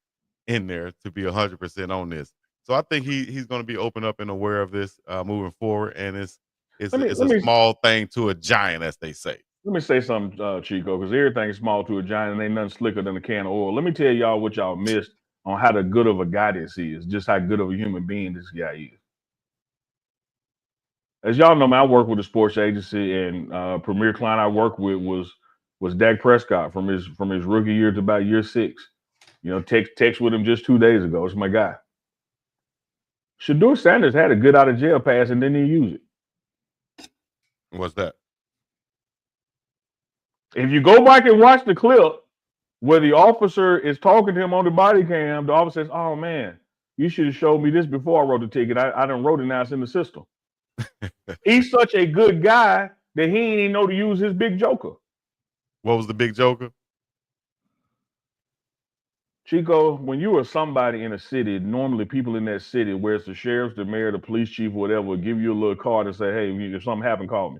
in there to be 100% on this. So I think he's going to be open up and aware of this moving forward, and it's a small thing to a giant, as they say. Let me say something, Chico, because everything is small to a giant, and ain't nothing slicker than a can of oil. Let me tell y'all what y'all missed on how good of a guy this is, just how good of a human being this guy is. As y'all know, man, I work with a sports agency, and premier client I work with was Dak Prescott from his rookie year to about year 6. Text with him just 2 days ago. It's my guy. Shedeur Sanders had a good out of jail pass and didn't even use it. What's that? If you go back and watch the clip where the officer is talking to him on the body cam, the officer says, "Oh man, you should have showed me this before I wrote the ticket. I done wrote it, now it's in the system." He's such a good guy that he ain't even know to use his big joker. What was the big joker? Chico, when you are somebody in a city, normally people in that city, where it's the sheriff, the mayor, the police chief, whatever, will give you a little card and say, "Hey, if something happened, call me."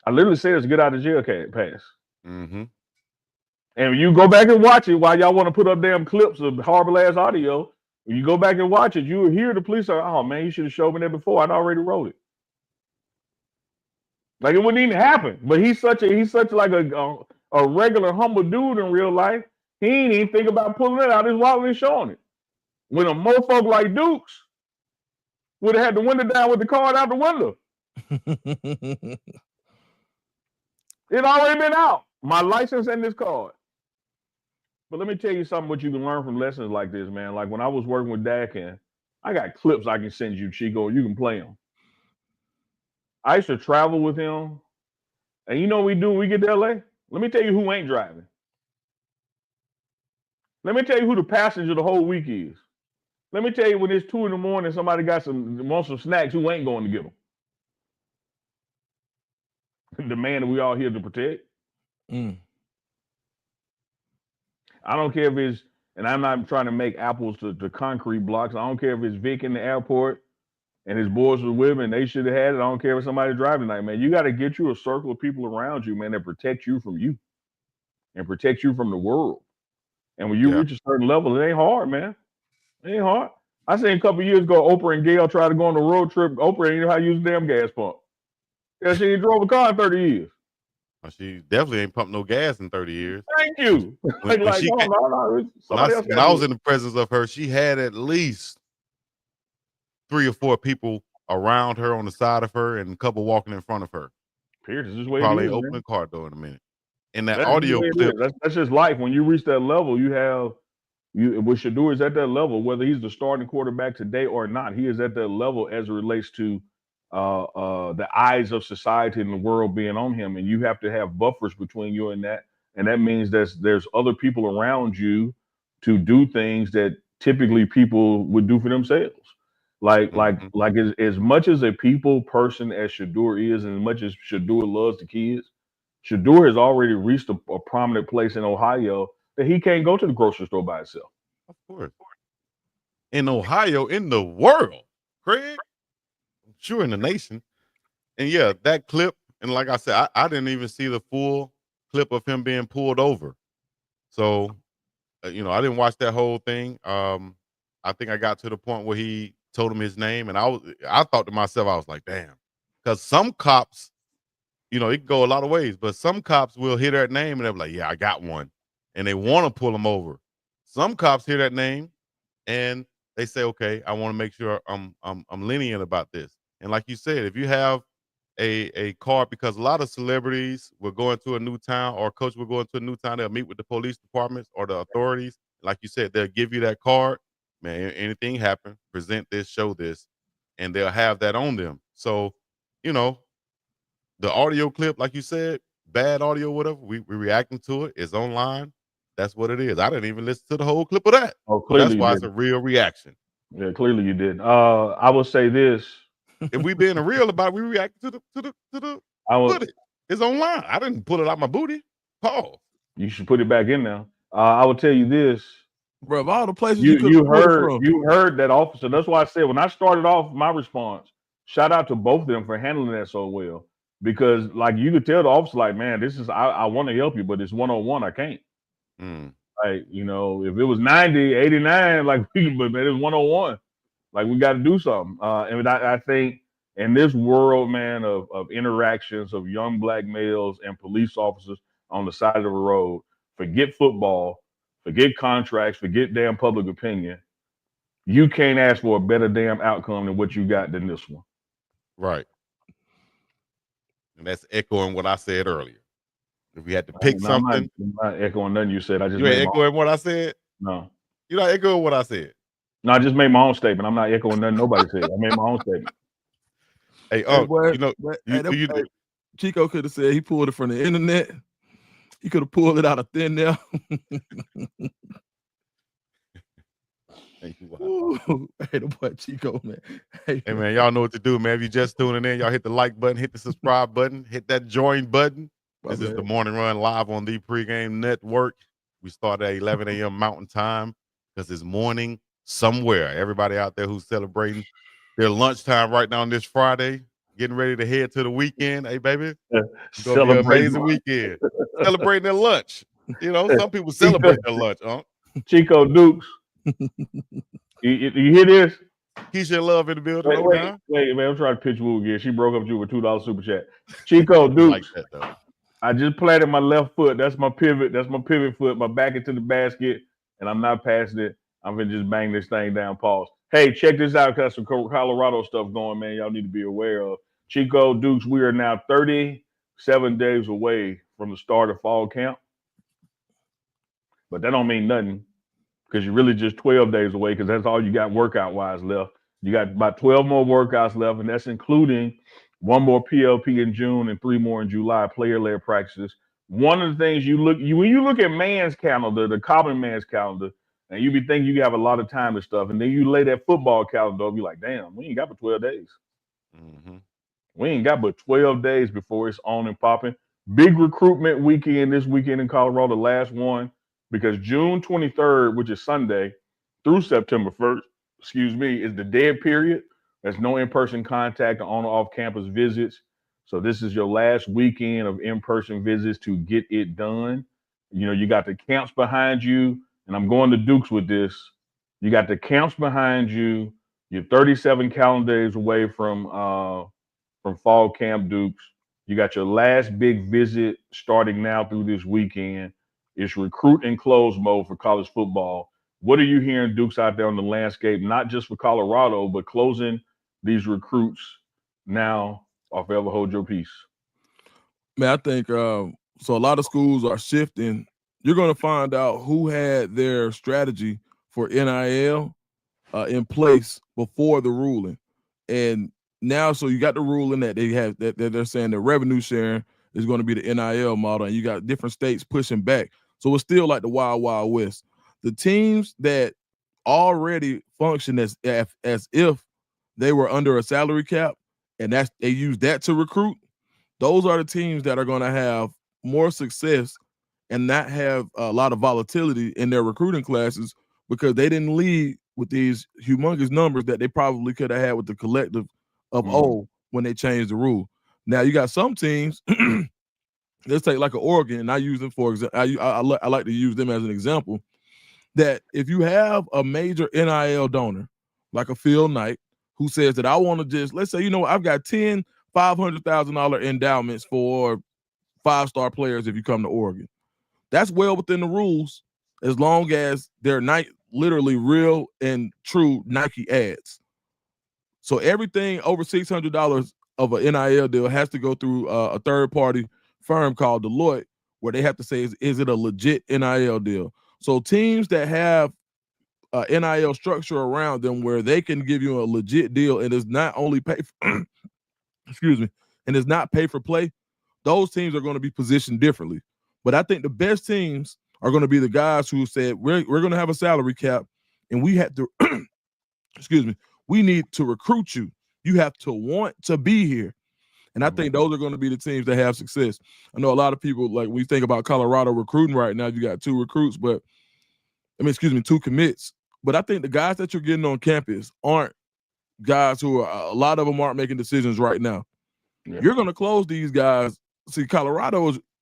I literally said it's a get out of jail pass. Mm-hmm. And when you go back and watch it, while y'all want to put up damn clips of horrible ass audio, when you go back and watch it, you will hear the police say, "Oh man, you should have showed me that before. I'd already wrote it." Like, it wouldn't even happen. But he's such like a regular humble dude in real life. He ain't even think about pulling it out his wallet and showing it. When a mofo like Dukes would have had the window down with the card out the window. It already been out. My license and this card. But let me tell you something, what you can learn from lessons like this, man. Like when I was working with Dak, and I got clips I can send you, Chico, you can play them. I used to travel with him. And you know what we do when we get to LA? Let me tell you who ain't driving. Let me tell you who the passenger the whole week is. Let me tell you when it's 2 a.m, somebody wants some snacks, who ain't going to get them? The man that we all here to protect. I don't care if it's, and I'm not trying to make apples to concrete blocks. I don't care if it's Vic in the airport and his boys were with him and they should have had it. I don't care if somebody driving tonight, man. You got to get you a circle of people around you, man, that protect you from you and protect you from the world. And when you reach a certain level, it ain't hard, man. It ain't hard. I seen a couple of years ago, Oprah and Gail tried to go on a road trip. Oprah ain't know how to use a damn gas pump. Yeah, she ain't drove a car in 30 years. She definitely ain't pumped no gas in 30 years. Thank you. When she no, when somebody else I was in the presence of her, she had at least 3 or 4 people around her on the side of her and a couple walking in front of her. Pierce, this is the way Probably it is, open man. the car door in a minute. And that That's audio clip. That's just life. When you reach that level, with Shedeur is at that level, whether he's the starting quarterback today or not, he is at that level as it relates to the eyes of society and the world being on him. And you have to have buffers between you and that. And that means there's other people around you to do things that typically people would do for themselves. Like as much as a people person as Shedeur is, and as much as Shedeur loves the kids, Shedeur has already reached a prominent place in Ohio that he can't go to the grocery store by himself. Of course. In Ohio, in the world, Craig. I'm sure in the nation. And yeah, that clip, and like I said, I didn't even see the full clip of him being pulled over. So, I didn't watch that whole thing. I think I got to the point where he told him his name, and I thought to myself, I was like, damn. Because some cops, it can go a lot of ways, but some cops will hear that name and they're like, yeah, I got one. And they want to pull him over. Some cops hear that name and they say, okay, I want to make sure I'm lenient about this. And like you said, if you have a card, because a lot of celebrities will go into a new town, or coach will go into a new town, they'll meet with the police departments or the authorities. Like you said, they'll give you that card. Man, anything happen, present this, show this, and they'll have that on them. So, the audio clip, like you said, bad audio, whatever, we reacting to it. It's online. That's what it is. I didn't even listen to the whole clip of that. Oh, So that's clearly why you it's a did. real reaction. Yeah, clearly you did. I will say this. If we being real about it, we reacted to the footage. It's online. I didn't pull it out my booty. Pause. You should put it back in now. I will tell you this. Bro, of all the places you could have from. You heard that officer. That's why I said when I started off my response, shout out to both of them for handling that so well. Because like you could tell the officer, like, man, this is I want to help you, but it's 101. I can't. Like, if it was 90, 89, like but man, it's 101. Like we got to do something. And I think in this world, man, of interactions of young black males and police officers on the side of the road, forget football, forget contracts, forget damn public opinion. You can't ask for a better damn outcome than what you got than this one. Right. And that's echoing what I said earlier. If we had to pick something. I'm not echoing nothing you said. You ain't echoing what I said? No. You're not echoing what I said. No, I just made my own statement. I'm not echoing nothing nobody said. I made my own statement. Hey, Chico could have said he pulled it from the internet. He could have pulled it out of thin air. Hey, the boy Chico, man. Hey, man, y'all know what to do, man. If you just tuning in, y'all hit the like button, hit the subscribe button, hit that join button. This is the Morning Run live on the Pregame Network. We start at 11 a.m. Mountain Time because it's morning somewhere. Everybody out there who's celebrating their lunchtime right now on this Friday, getting ready to head to the weekend. Hey, baby, it's going to be an amazing weekend. Celebrating their lunch. Some people celebrate their lunch, huh? Chico Dukes. You hear this? Keisha Love in the building. Wait, man, I'm trying to pitch Woo again. She broke up with you with $2 super chat. Chico Dukes. Like that, though. I just planted my left foot. That's my pivot. That's my pivot foot. My back into the basket, and I'm not passing it. I'm gonna just bang this thing down. Pause. Hey, check this out. Got some Colorado stuff going, man. Y'all need to be aware of. Chico Dukes, we are now 37 days away from the start of fall camp. But that don't mean nothing because you're really just 12 days away because that's all you got workout-wise left. You got about 12 more workouts left, and that's including one more PLP in June and 3 more in July, player-led practices. One of the things when you look at man's calendar, the common man's calendar, and you be thinking you have a lot of time and stuff, and then you lay that football calendar up, you're like, damn, we ain't got but 12 days. Mm-hmm. We ain't got but 12 days before it's on and popping. Big recruitment weekend this weekend in Colorado, the last one, because June 23rd, which is Sunday, through September 1st, is the dead period. There's no in-person contact on or off-campus visits. So this is your last weekend of in-person visits to get it done. You got the camps behind you, and I'm going to Dukes with this. You got the camps behind you. You're 37 calendar days away from from fall camp, Dukes. You got your last big visit starting now through this weekend. It's recruit and close mode for college football. What are you hearing, Dukes, out there on the landscape, not just for Colorado, but closing these recruits now, or forever hold your peace? Man, I think so. A lot of schools are shifting. You're going to find out who had their strategy for NIL in place before the ruling, and now so you got the ruling that they have that they're saying the revenue sharing is going to be the NIL model, and you got different states pushing back. So it's still like the wild, wild west. The teams that already function as if they were under a salary cap, and they use that to recruit. Those are the teams that are going to have more success and not have a lot of volatility in their recruiting classes because they didn't lead with these humongous numbers that they probably could have had with the collective of old when they changed the rule. Now you got some teams. Let's take like an Oregon, and I use them for example. I like to use them as an example. That if you have a major NIL donor like a Phil Knight who says that I want to just let's say I've got 10 $500,000 endowments for 5-star players if you come to Oregon. That's well within the rules as long as they're not literally real and true Nike ads. So everything over $600 of an NIL deal has to go through a third-party firm called Deloitte, where they have to say, is it a legit NIL deal? So teams that have NIL structure around them where they can give you a legit deal and is not only pay for, excuse me, and is not pay for play, those teams are going to be positioned differently. But I think the best teams are going to be the guys who said, we're going to have a salary cap and we have to, excuse me, we need to recruit you. You have to want to be here. And I think those are going to be the teams that have success. I know a lot of people, like we think about Colorado recruiting right now, you got 2 recruits, but 2 commits. But I think the guys that you're getting on campus aren't guys who are, a lot of them aren't making decisions right now. Yeah. You're going to close these guys. See,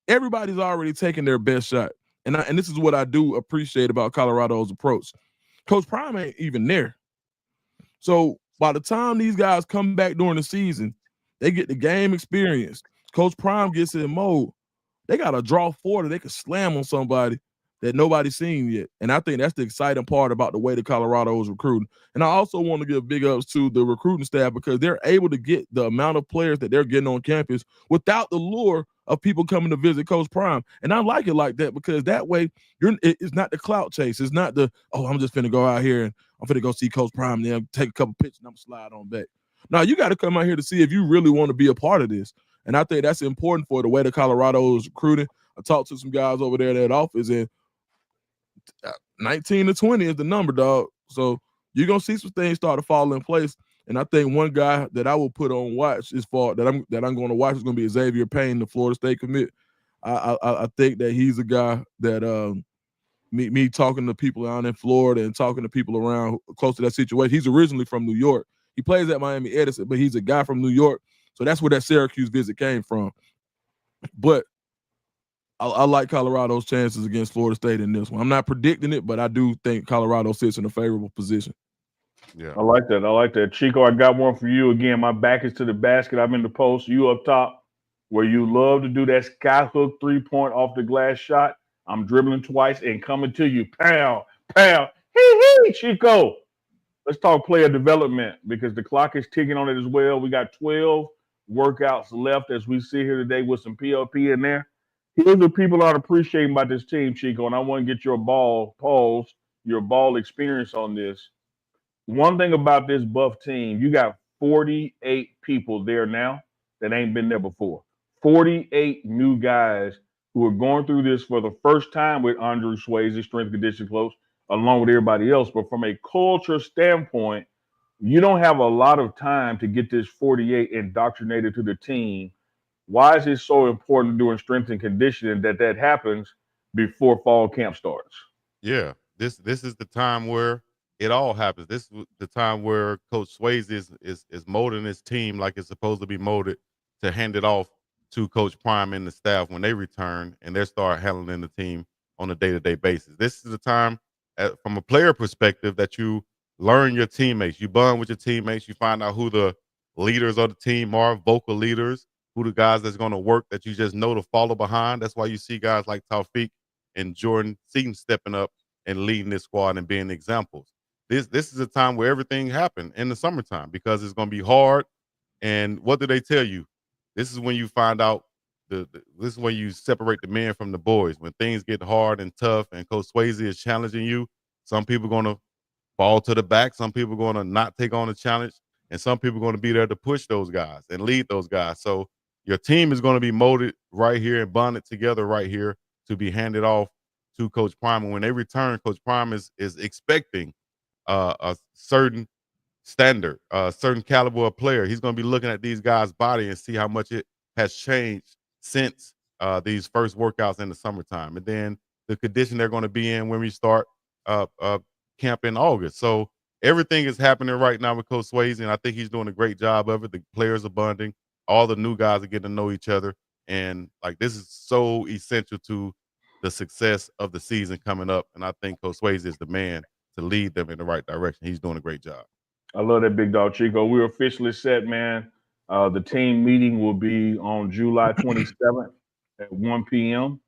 everybody's already taking their best shot. And this is what I do appreciate about Colorado's approach. Coach Prime ain't even there. So by the time these guys come back during the season, they get the game experience. Coach Prime gets in mode. They got a draw 40. They can slam on somebody that nobody's seen yet. And I think that's the exciting part about the way that Colorado is recruiting. And I also want to give big ups to the recruiting staff because they're able to get the amount of players that they're getting on campus without the lure of people coming to visit Coach Prime. And I like it like that because that way it's not the clout chase. It's not I'm just finna go out here and I'm finna go see Coach Prime and then take a couple pictures and I'm slide on back. Now you got to come out here to see if you really want to be a part of this. And I think that's important for the way that Colorado is recruiting. I talked to some guys over there at that office, and 19 to 20 is the number, dog. So you're going to see some things start to fall in place. And I think one guy that I will put on watch that I'm going to watch is going to be Xavier Payne, the Florida State commit. I think that he's a guy that me talking to people out in Florida and talking to people around close to that situation. He's originally from New York. He plays at Miami Edison, but he's a guy from New York. So that's where that Syracuse visit came from. But I like Colorado's chances against Florida State in this one. I'm not predicting it, but I do think Colorado sits in a favorable position. Yeah, I like that. Chico, I got one for you. Again, my back is to the basket. I'm in the post. You up top where you love to do that skyhook 3-point off the glass shot. I'm dribbling twice and coming to you. Pow, pow. Hee, Chico. Let's talk player development because the clock is ticking on it as well. We got 12 workouts left as we sit here today with some PLP in there. Here's what people aren't appreciating about this team, Chico, and I want to get your ball experience on this. One thing about this Buff team, you got 48 people there now that ain't been there before. 48 new guys who are going through this for the first time with Andrew Swayze, strength conditioning coach, along with everybody else. But from a culture standpoint, you don't have a lot of time to get this 48 indoctrinated to the team. Why is it so important during strength and conditioning that happens before fall camp starts? Yeah, this is the time where it all happens. This is the time where Coach Swayze is molding his team like it's supposed to be molded to hand it off to Coach Prime and the staff when they return and they start handling the team on a day-to-day basis. This is the time, from a player perspective, that you learn your teammates. You bond with your teammates. You find out who the leaders of the team are, vocal leaders, who the guys that's going to work that you just know to follow behind. That's why you see guys like Tawfiq and Jordan Seaton stepping up and leading this squad and being examples. This is a time where everything happened in the summertime because it's going to be hard. And what do they tell you? This is when you find out this is when you separate the men from the boys. When things get hard and tough and Coach Swayze is challenging you, some people are going to fall to the back. Some people are going to not take on the challenge. And some people are going to be there to push those guys and lead those guys. So your team is going to be molded right here and bonded together right here to be handed off to Coach Prime. And when they return, Coach Prime is expecting a certain standard, a certain caliber of player. He's going to be looking at these guys' body and see how much it has changed since these first workouts in the summertime. And then the condition they're going to be in when we start camp in August. So everything is happening right now with Coach Swayze, and I think he's doing a great job of it. The players are bonding. All the new guys are getting to know each other. And, like, this is so essential to the success of the season coming up. And I think Coach Swayze is the man to lead them in the right direction. He's doing a great job. I love that, big dog Chico. We're officially set, man. The team meeting will be on July 27th at 1 p.m.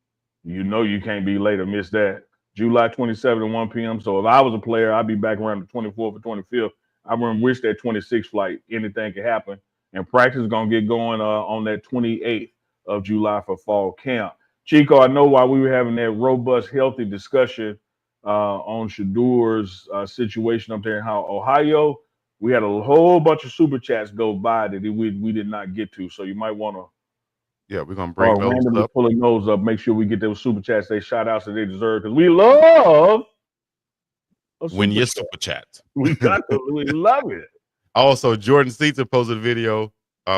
You know you can't be late or miss that. July 27th at 1 p.m. So if I was a player, I'd be back around the 24th or 25th. I wouldn't wish that 26th flight. Anything could happen. And practice is going to get going on that 28th of July for fall camp. Chico, I know while we were having that robust, healthy discussion on Shedeur's situation up there in Ohio, we had a whole bunch of super chats go by that we did not get to. So you might want to we're going to bring those randomly up. pulling those up. Make sure we get those super chats. They shout outs that they deserve because we love when you super chat. We love it. Also, Jordan Seaton posted a video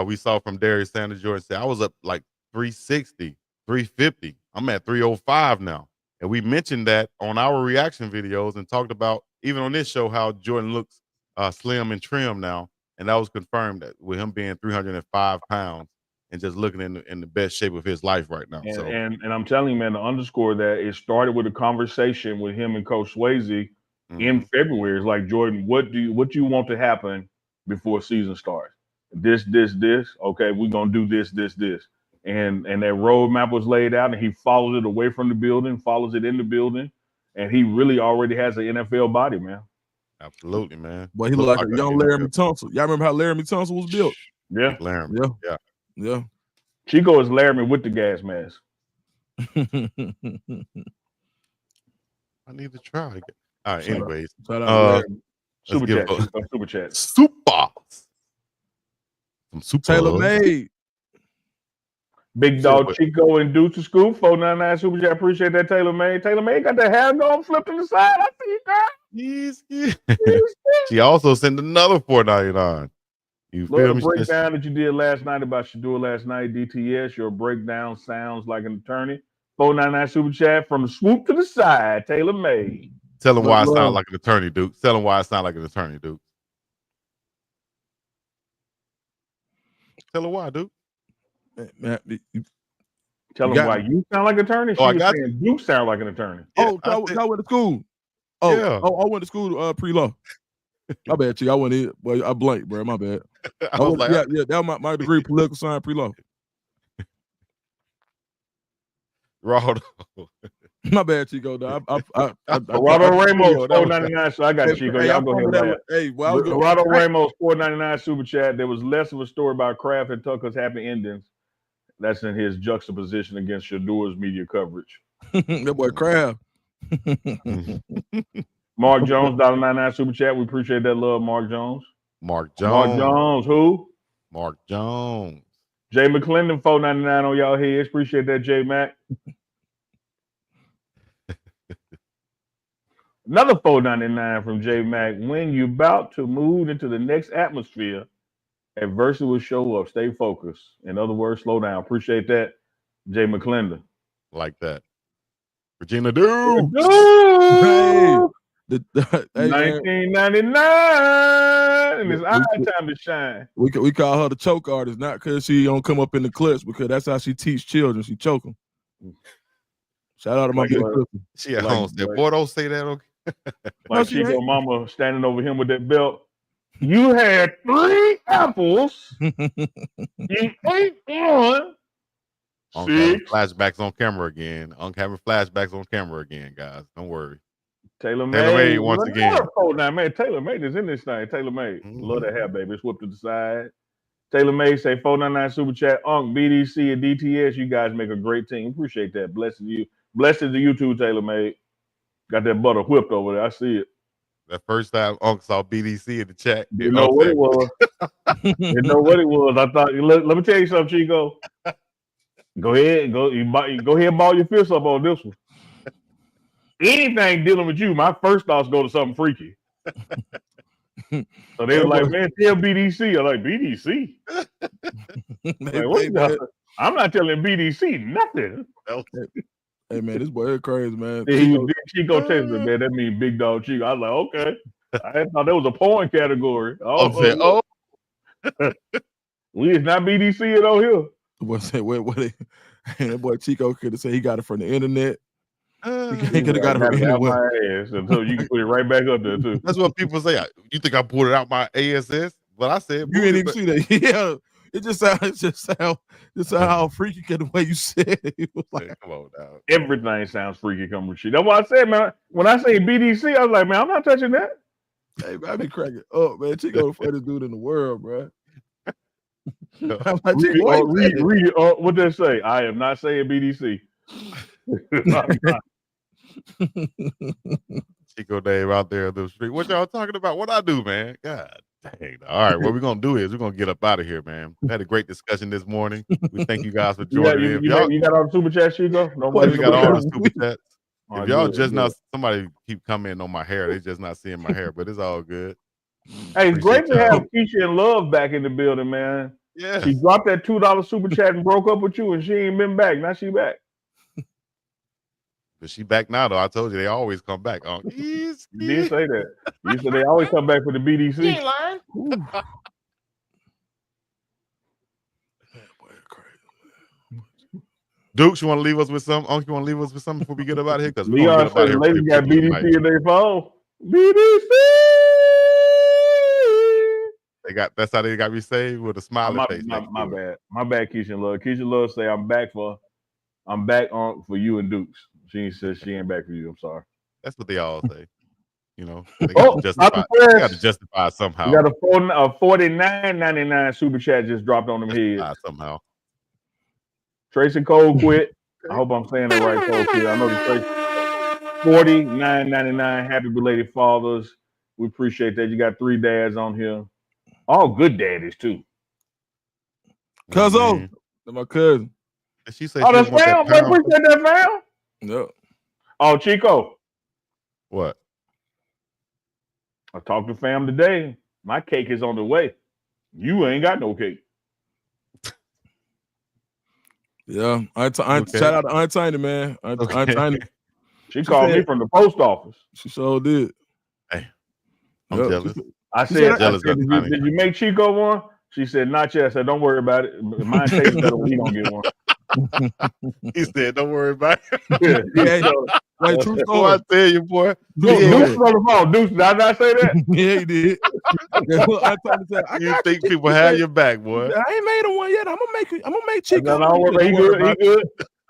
we saw from Darius Sanders. Jordan said, I was up like 360, 350. I'm at 305 now. And we mentioned that on our reaction videos and talked about, even on this show, how Jordan looks slim and trim now. And that was confirmed that with him being 305 pounds and just looking in the best shape of his life right now. And I'm telling you, man, to underscore that, it started with a conversation with him and Coach Swayze in February. It's like, Jordan, what do you want to happen before season starts? This. Okay, we're gonna do this. And that roadmap was laid out, and he follows it away from the building, follows it in the building, and he really already has an NFL body, man. Absolutely, man. Boy, he looked like a young Laramie Tunsil. Y'all remember how Laramie Tunsil was built? Yeah. Laramie. Yeah. Chico is Laramie with the gas mask. I need to try again. All right, anyways. Super chat. Some super Taylor made. Big dog Chico and Deuce to Scoop 499 super chat. Appreciate that, Taylor May. Taylor May got the hair going flipped to the side. I see you, girl. She also sent another $4.99. You feel me? The breakdown that you did last night about Shedeur last night, DTS. Your breakdown sounds like an attorney. 499 super chat from the swoop to the side. Taylor May. Tell him why I sound like an attorney, Duke. Tell him why I sound like an attorney, Duke. Tell him why, Duke. Tell him why you sound like an attorney. She was saying you sound like an attorney. Yeah, I went to school. I went to school pre-law. My bad, Chick. I went in, but I blanked, bro. My bad. That was my degree, political science, pre-law. Rado. My bad, Chico. Rado Ramos, $4.99. So I got Chico. Y'all go ahead. Rado Ramos, $4.99 super chat. There was less of a story about Kraft and Tucker's happy endings. That's in his juxtaposition against Shedeur's media coverage. That boy Kraft. Mark Jones, $1.99 super chat. We appreciate that love, Mark Jones. Mark Jones, who? Mark Jones. Jay McClendon, $4.99 on y'all heads. Appreciate that, Jay Mac. Another $4.99 from Jay Mac. When you're about to move into the next atmosphere, adversity will show up. Stay focused. In other words, slow down. Appreciate that, Jay McClendon. Like that. Regina Duke. Hey, 1999, and it's our time to shine. We call her the choke artist, not because she don't come up in the clutch, because that's how she teach children. She choke them. Shout out to my big sister. She at home. Boy, don't say that. Okay. Like Chico Mama standing over him with that belt. You had 3 apples. You ate one. Unc having 6. flashbacks on camera again. Unc having flashbacks on camera again, guys. Don't worry. Taylor Taylor May. May once again. Now, man, Taylor May is in this thing. Taylor May. Mhm. Love that hair, baby. It's whipped to the side. Taylor May say 499 super chat. Unc, BDC, and DTS. You guys make a great team. Appreciate that. Blessed you. Blessed to you too, Taylor May. Got that butter whipped over there. I see it. That first time Unc saw BDC in the chat. You know what it was. You know what it was. I thought. Let me tell you something, Chico. Go ahead. Go ahead and ball your fist up on this one. Anything dealing with you, my first thoughts go to something freaky. So they were like, man, tell BDC. I'm like, BDC? Like, I'm not telling BDC nothing. Hey, man, this boy is crazy, man. Chico texted me, man. That means Big Dog Chico. I was like, okay. I thought that was a porn category. Oh. We is not BDC it on here. Boy said, that boy Chico could have said he got it from the internet. He could have got it from anywhere. So you can put it right back up there too. That's what people say. You think I pulled it out my ASS? But I said you didn't even see that. Yeah, it just sound how freaky the way you said it. Was like, come on now. Everything sounds freaky coming with shit. That's why I said, man. When I say BDC, I was like, man, I'm not touching that. Hey, man, I be cracking up, man. Chico the funniest dude in the world, bro. I'm like, read what they say. I am not saying BDC. Chico Dave out there in the street. What y'all talking about? What I do, man? God dang. All right, what we're gonna do is we're gonna get up out of here, man. We had a great discussion this morning. We thank you guys for joining in. You got all the super chats, Chico? We got all the super chats. If y'all good. not somebody keep commenting on my hair, they just not seeing my hair, but it's all good. Hey, it's great to have Keisha and Love back in the building, man. Yeah. She dropped that $2 super chat and broke up with you, and she ain't been back. Now she back. But she back now, though. I told you they always come back. You did say that. You said they always come back for the BDC. You ain't lying. Dukes, you want to leave us with something? Unc, you want to leave us with something before we get up out of here? Because we Leon said the ladies got BDC in their phone. BDC. That's how they got me saved with a smiley face. My bad, Keisha and Love. Keisha Love say I'm back on for you and Dukes. She says she ain't back for you. I'm sorry. That's what they all say. You know, they got to justify it somehow. You got a $49.99 super chat just dropped on them heads. Somehow. Tracy Cole quit. I hope I'm saying it right, Cole quit. I know the Tracy. $49.99. Happy belated fathers. We appreciate that. You got 3 dads on here. All good daddies too. Cuzzo, my cousin. And she said, "Oh, that's fam. We appreciate that, fam." Yeah. Oh, Chico. What? I talked to fam today. My cake is on the way. You ain't got no cake. Yeah, shout out to Aunt Tiny, man. Aunt Tiny. She called me from the post office. She sure did. Hey, I'm jealous. I said, did you make Chico one? She said, not yet. I said, don't worry about it. Mine tastes better when he don't get one. He said, don't worry about it. Like, true story. I tell you, boy. Deuce on the phone. Deuce, did I not say that? Yeah, he did. You think people have your back, boy? I ain't made him one yet. I'm gonna make Chico. He good.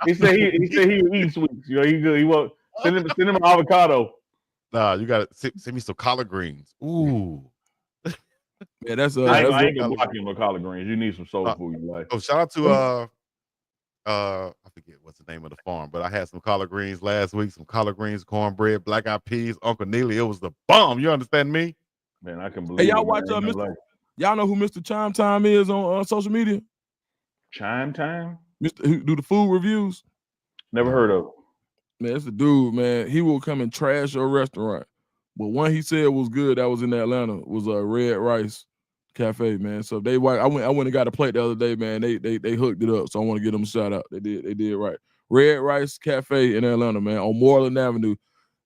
He said he would eat sweets. You know, he good. He won't send him an avocado. Nah, you gotta send me some collard greens. Ooh. Yeah, that's I ain't gonna block him with collard greens. You need some soul food in life. Oh, shout out to I forget what's the name of the farm, but I had some collard greens last week, some collard greens, cornbread, black eyed peas, Uncle Neely. It was the bomb. You understand me? Man, I can believe. Hey, y'all watch y'all know who Mr. Chime Time is on social media? Chime Time? Who do the food reviews? Never heard of him. Man, it's a dude, man. He will come and trash your restaurant. But one he said was good that was in Atlanta was a Red Rice Cafe, man. So I went and got a plate the other day, man. They hooked it up. So I want to give them a shout out. They did right. Red Rice Cafe in Atlanta, man, on Moreland Avenue.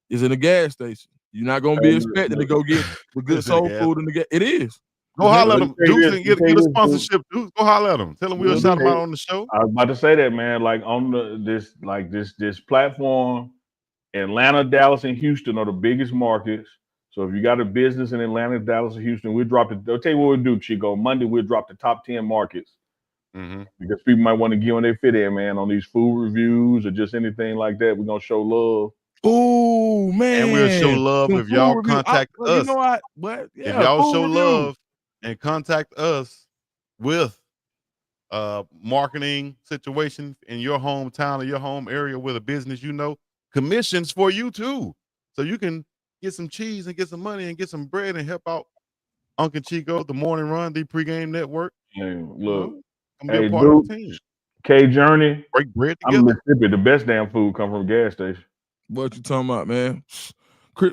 Is in a gas station. You're not gonna be expecting to go get the good soul food in the gas. It is. Go holler at them. Dukes and get a sponsorship. Dukes, go holler at them. Tell them we'll shout them out on the show. I was about to say that, man. Like on this platform, Atlanta, Dallas, and Houston are the biggest markets. So if you got a business in Atlanta, Dallas, or Houston, we'll drop it. I'll tell you what we'll do, Chico. Monday, we'll drop the top 10 markets. Because people might want to get on their fit in, man, on these food reviews or just anything like that. We're going to show love. Oh, man. And we'll show love if y'all contact us. You know what? But, yeah, if y'all show review. love and contact us with marketing situation in your hometown or your home area with a business, commissions for you too. So you can get some cheese and get some money and get some bread and help out Uncle Chico, the Morning Run, the Pregame Network. Hey, look. Be a part of the team. K Journey. Break bread together. I'm Mississippi. The best damn food come from a gas station. What you talking about, man?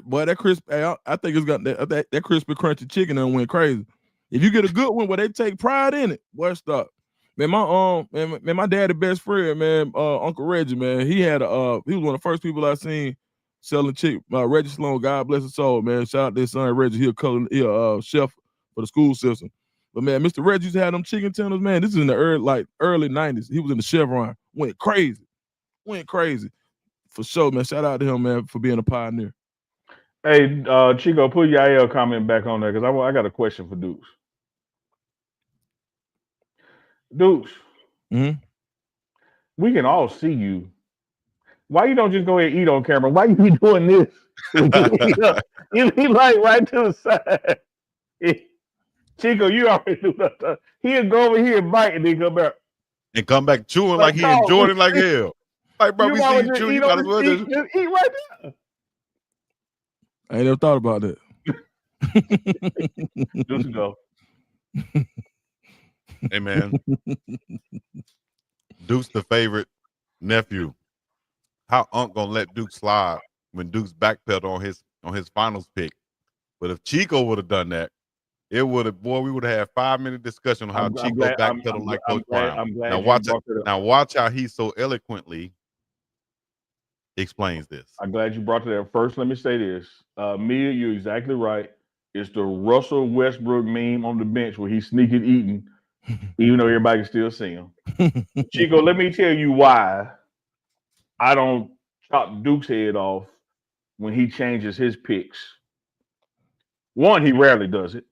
Boy, that crispy. I think it's got that crispy, crunchy chicken and went crazy. If you get a good one where they take pride in it, boy, stop. Man, my dad's best friend, man, Uncle Reggie, man, he was one of the first people I seen selling chicken. Reggie Sloan, God bless his soul, man. Shout out to his son Reggie. He a chef for the school system. But man, Mr. Reggie used to have them chicken tenders, man. This is in the early 90s. He was in the Chevron. Went crazy. For sure, man. Shout out to him, man, for being a pioneer. Hey, Chico, put Yael comment back on there because I got a question for Dukes. Dukes, we can all see you. Why you don't just go ahead and eat on camera? Why you be doing this? You be like right to the side. Chico, you already knew that. He'll go over here and bite and then come back. And come back chewing like he enjoyed it like hell. Like, bro, we see you chew, you might as well just eat right there. I ain't never thought about that. Just go. Hey, man. Duke's the favorite nephew. How Unc gonna let Duke slide when Duke's backpedaled on his finals pick? But if Chico would have done that, we would have had 5-minute discussion on how Chico backpedaled like Coach Brown. Now watch how he so eloquently explains this. I'm glad you brought to that. First, let me say this. Mia, you're exactly right. It's the Russell Westbrook meme on the bench where he's sneaking eating, even though everybody can still see him. Chico, let me tell you why I don't chop Duke's head off when he changes his picks. One, he rarely does it.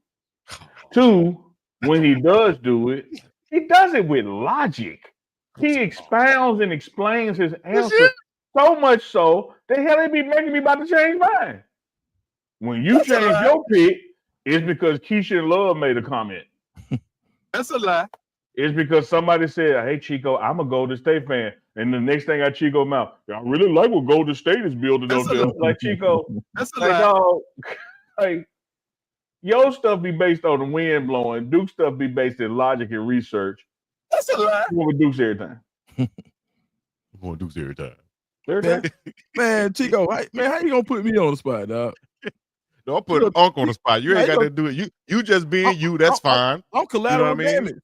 Two, when he does do it, he does it with logic. He expounds and explains his answer so much so that hell they be making me about to change mine. When you change your pick, it's because Keisha and Love made a comment. That's a lie. It's because somebody said, "Hey Chico, I'm a Golden State fan," and the next thing I Chico mouth, I really like what Golden State is building up there. Like Chico, that's a lie. Dog, like your stuff be based on the wind blowing. Duke stuff be based in logic and research. That's a lie. I'm going with Dukes every time. I'm going Dukes every time. Man, Chico, how you gonna put me on the spot, dog? Don't put Unc on the spot. You ain't got to do it. You just being you. That's fine. I'm collateral damage.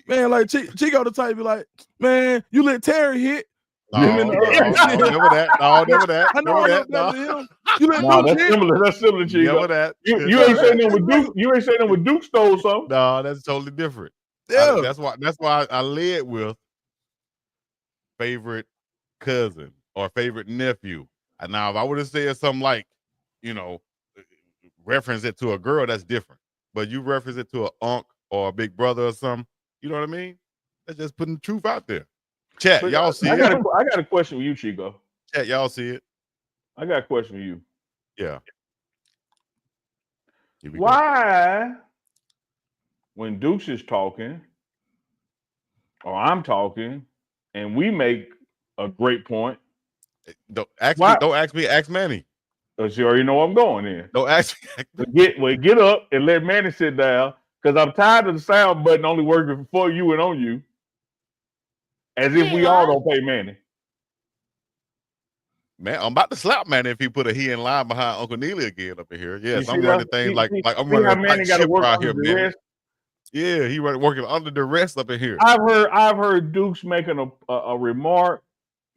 Man, like Chico the type be like, man, you let Terry hit. Never that. I know him. You let that's similar. That's similar, Chico. Never that. You ain't saying that with Duke. You ain't saying that with Duke stole something. No, that's totally different. Yeah, that's why I led with favorite cousin or favorite nephew. And now, if I would have said something like, reference it to a girl, that's different. But you reference it to an uncle or a big brother or something, you know what I mean? That's just putting the truth out there. Chat, y'all see it? I got a question for you, Chico. Chat, y'all see it? I got a question for you. Yeah. Why, when Dukes is talking, or I'm talking, and we make a great point, don't ask me, ask Manny. You already know I'm going in. Don't ask me. Get up and let Manny sit down, because I'm tired of the sound button only working for you and on you. As if we all don't pay Manny. Man, I'm about to slap Manny if he put a he in line behind Uncle Neely again up in here. Yes, I'm running things like I'm running a tight ship out here, man. Yeah, he working under duress up in here. I've heard Dukes making a remark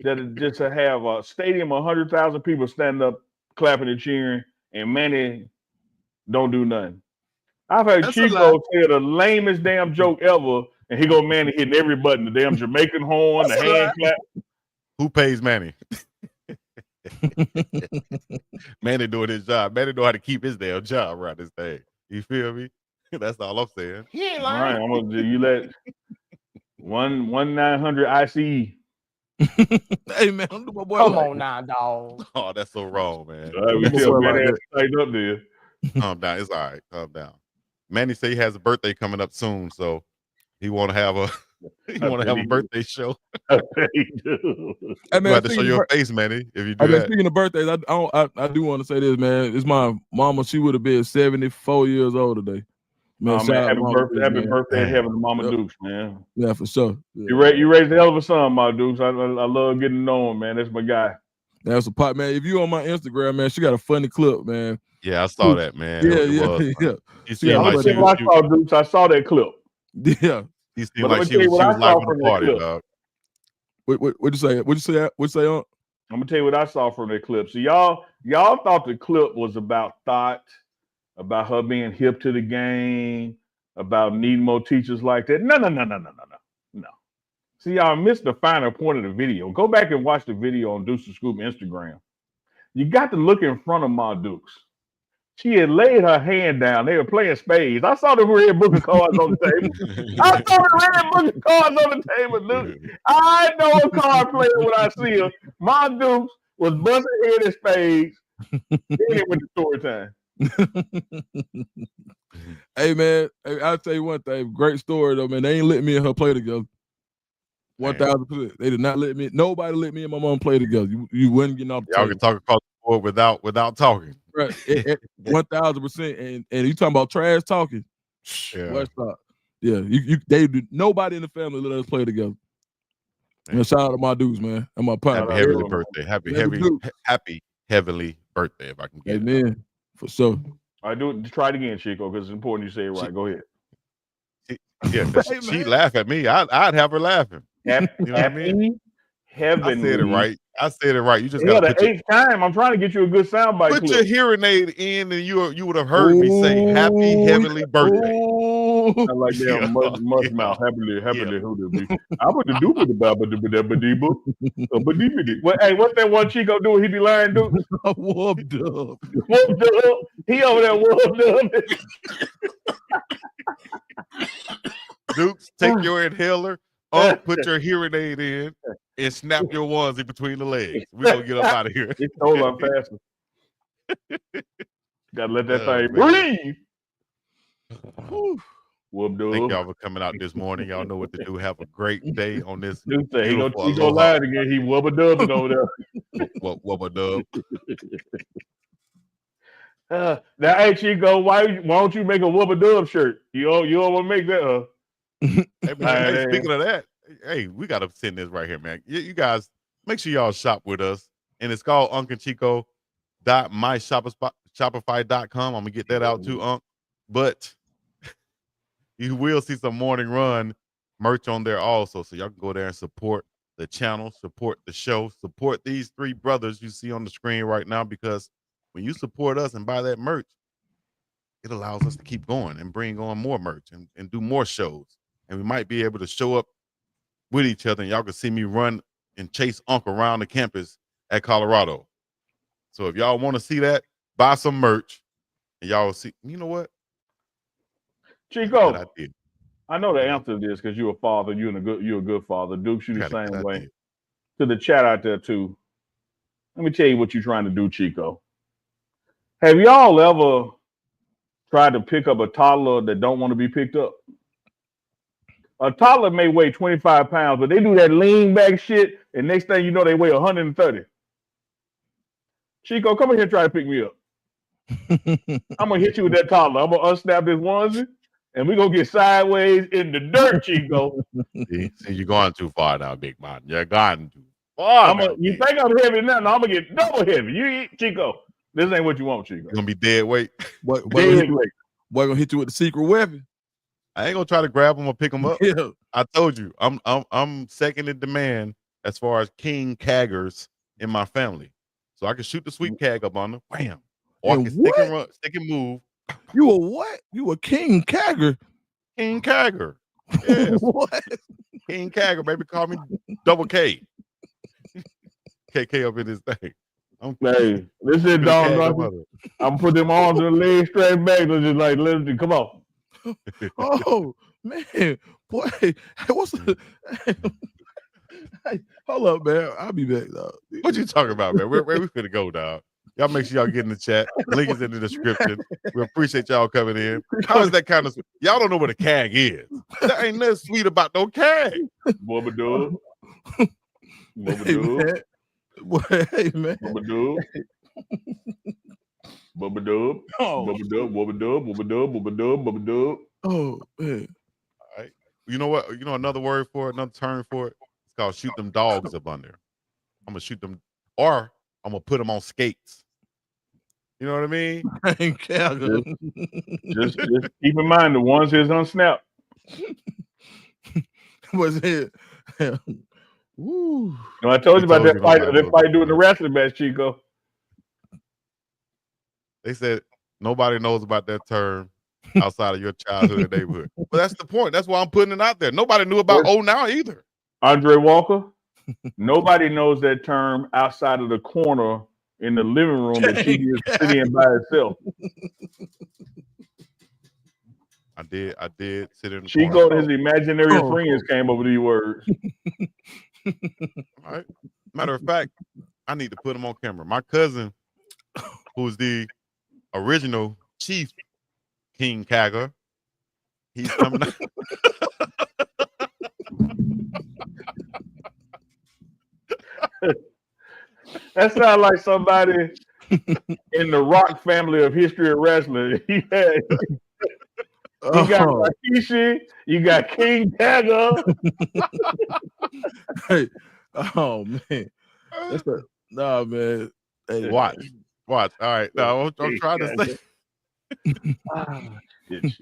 that just to have a stadium of 100,000 people stand up, clapping and cheering, and Manny don't do nothing. I've heard Chico say the lamest damn joke ever, and he go Manny hitting every button, the damn Jamaican horn, the hand clap. Who pays Manny? Manny doing his job. Manny know how to keep his damn job around this thing. You feel me? That's all I'm saying. He ain't All lying. right, I'm gonna do you let 1-900 ICE. Hey man, don't do my boy Come like on now, dog. Oh, that's so wrong, man. All right, we Don't do my tell boy man like that that. tighten up there. Calm down. It's all right. Calm down. Manny say he has a birthday coming up soon, so he want to have a birthday show. Hey You man, have to show your face, Manny, if you do Hey man, that. speaking of birthdays, I do want to say this, man. It's my mama. She would have been 74 years old today. Man, Oh, shout man, out happy Mama birthday, Dukes, happy man. birthday in Damn. heaven to Mama Yep. Dukes, man. Yeah, for sure. Yeah. You raised a hell of a son, Mama Dukes. I love getting to know him, man. That's my guy. That's a pot, man. If you on my Instagram, man, she got a funny clip, man. Yeah, I saw that, man. Yeah, It was yeah. funny. She She seemed got I'm like gonna she tell you what I was, saw, Dukes. I saw that clip. Yeah. she seemed But like I'm she gonna tell you was what I live saw on from the that party, clip. dog. What'd you say? What'd you say on? I'm gonna tell you what I saw from that clip. So y'all thought the clip was about thought, about her being hip to the game, about needing more teachers like that. No. See, y'all missed the finer point of the video. Go back and watch the video on Deuce the Scoop Instagram. You got to look in front of Ma Dukes. She had laid her hand down. They were playing spades. I saw the red book of cards on the table. I saw the red book of cards on the table, Duke. I know a card player when I see her. Ma Dukes was busting head in spades. Then it went to story time. Hey man, I'll tell you one thing. Great story though, man. They ain't let me and her play together. 1000%. They did not let me. Nobody let me and my mom play together. You wouldn't get off the Y'all table. can talk across the board without talking. Right. 1000%. And you talking about trash talking. Yeah. What's up? Yeah, nobody in the family let us play together. Man, shout out to my dudes, man. And my partner. Happy heavenly birthday. Happy heavenly birthday, if I can get it. Amen. For sure. All right, try it again, Chico, because it's important you say it right. Go ahead. Yeah, because she'd laugh at me. I'd have her laughing. Happy, you know what I mean? Heavenly. I said it right. You just yeah, got to the eighth time. I'm trying to get you a good soundbite. Put your hearing aid in, and you would have heard me say "Happy Heavenly Birthday." I like that mush mouth. Happily, who did be? I would do with the Well, hey, what's that one Chico do? He be lying, dude. Whooped up. Whooped up. He over there whooped up. Dukes, take your inhaler. Put your hearing aid in and snap your onesie between the legs. We're gonna get up out of here. It's hold on faster. Gotta let that thing breathe. Thank y'all for coming out this morning. Y'all know what to do. Have a great day on this. He gonna lie again. He wubba dubbing over there. Wubba dub. Now, hey Chico, why don't you make a wubba dub shirt? You don't want to make that? Hey, speaking of that, hey, we gotta send this right here, man. You guys make sure y'all shop with us, and it's called UncleChico.myshopify.com. I'm gonna get that out too, Unc. But you will see some morning run merch on there also, so y'all can go there and support the channel, support the show, support these three brothers you see on the screen right now, because when you support us and buy that merch, it allows us to keep going and bring on more merch and do more shows. And we might be able to show up with each other, and y'all can see me run and chase Unc around the campus at Colorado. So if y'all want to see that, buy some merch, and y'all will see. You know what, Chico? I know the answer to this because you're a father. You're a good father. Dukes, you the same way. To the chat out there too. Let me tell you what you're trying to do, Chico. Have y'all ever tried to pick up a toddler that don't want to be picked up? A toddler may weigh 25 pounds, but they do that lean back shit, and next thing you know, they weigh 130. Chico, come in here and try to pick me up. I'm going to hit you with that toddler. I'm going to unsnap this onesie, and we're going to get sideways in the dirt, Chico. See, you're going too far now, big man. You're going too far. You think I'm heavy now? No, I'm going to get double heavy. You eat, Chico. This ain't what you want, Chico. You're going to be dead weight. Boy going to hit you with the secret weapon. I ain't gonna try to grab them or pick them up. Yeah. I told you, I'm second in demand as far as King Kaggers in my family, so I can shoot the sweet Kag up on them, bam, or I can stick and move. You a what? You a King Kagger? King Kagger. Yes. What? King Kagger, baby. Call me Double K. KK up in this thing. Hey, this is Don Duncan. I'm put them arms and legs straight back and just like let them come on. Oh man, boy, hey, what's the? Hey, hold up, man. I'll be back, dog. What you talking about, man? Where we finna go, dog? Y'all make sure y'all get in the chat. Link is in the description. We appreciate y'all coming in. How is that kind of? Y'all don't know what a CAG is. There ain't nothing sweet about no CAG. Bubba dub. Bubba Hey, dub. man. Boy, hey man. Bubba dub. Bubba dub. Oh, Bubba dub. Bubba dub. Bubba dub. Bubba dub. Bubba dub. oh man. All right. You know what? You know another word for it, another term for it? It's called shoot them dogs up under. I'm gonna shoot them, or I'm gonna put them on skates. You know what I mean? Just keep in mind the ones is unsnapped. Was it? Woo. No, I told you about that fight. That fight doing the wrestling match, Chico. They said nobody knows about that term outside of your childhood neighborhood. But that's the point. That's why I'm putting it out there. Nobody knew about now either. Andre Walker. Nobody knows that term outside of the corner in the living room that she is sitting by herself. I did sit in the Chico corner. and his imaginary friends came up with these words. All right. Matter of fact, I need to put him on camera. My cousin, who's the original Chief King Kagger, he's coming out. That sounds like somebody in the Rock family of history of wrestling. You got Rikishi, you got King Kagger. Hey, oh man, that's a nah, man. Hey, watch. All right, now I'm trying to say.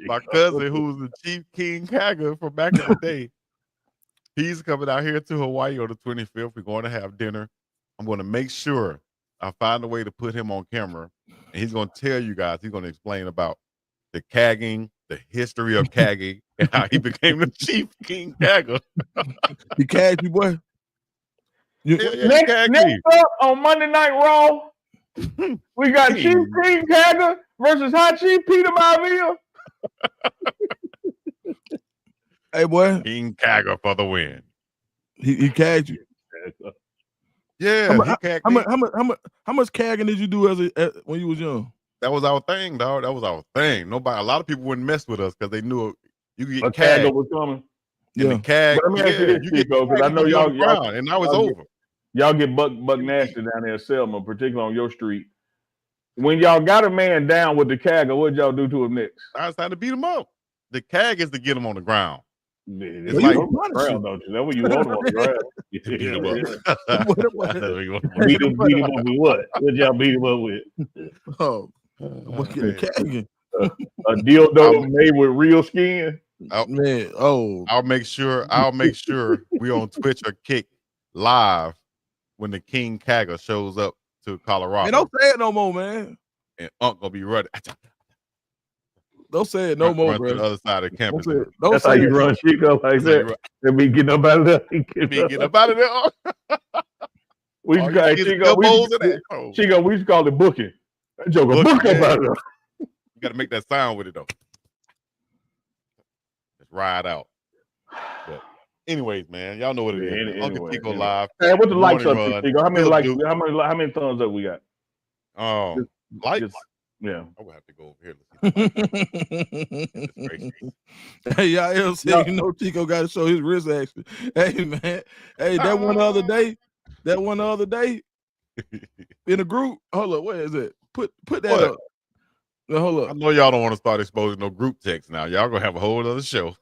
My cousin, who's the Chief King Kagger from back in the day, he's coming out here to Hawaii on the 25th. We're going to have dinner. I'm going to make sure I find a way to put him on camera, and he's going to tell you guys. He's going to explain about the cagging, the history of cagging, and how he became the Chief King Kagger. He cagged you, boy. Next up on Monday Night Raw, we got Chief King Kagger versus Hot Chief Peter Maivia. Hey, boy. King Kagger for the win. He cagged you. Yeah. How much cagging did you do when you was young? That was our thing, dog. That was our thing. A lot of people wouldn't mess with us because they knew you could get Kagger was coming. Yeah. The cag, let me ask you this, Chico, because I know y'all and now it's over. Y'all get buck nasty down there in Selma, particularly on your street. When y'all got a man down with the Kagger, what y'all do to him next? I decided to beat him up. The cag is to get him on the ground. It's like on the ground, don't you? That's what you want him on the ground. Beat him up. Beat him up with what? What y'all beat him up with? Oh, a dildo made with real skin. I'll make sure we on Twitch or Kick live when the King Kagger shows up to Colorado. Man, don't say it no more, man. And Unc gonna be running. Don't say it no more, bro. To the other side of the campus. That's how you run Chico like that. Let me get up out of there. Get up out of there. We used to call it booking. That joker book up out of there. You got to make that sound with it though. Let's ride out. But anyways, man, y'all know what it is. Uncle Chico live. Hey, what's the likes up, Chico? How many likes? How many thumbs up we got? Oh, likes. Yeah, I will have to go over here. Hey, y'all say you know Chico got to show his wrist action. Hey, man. Hey, that one other day in a group. Hold up, where is it? Put that up. Now, hold up. I know y'all don't want to start exposing no group text now. Y'all gonna have a whole other show.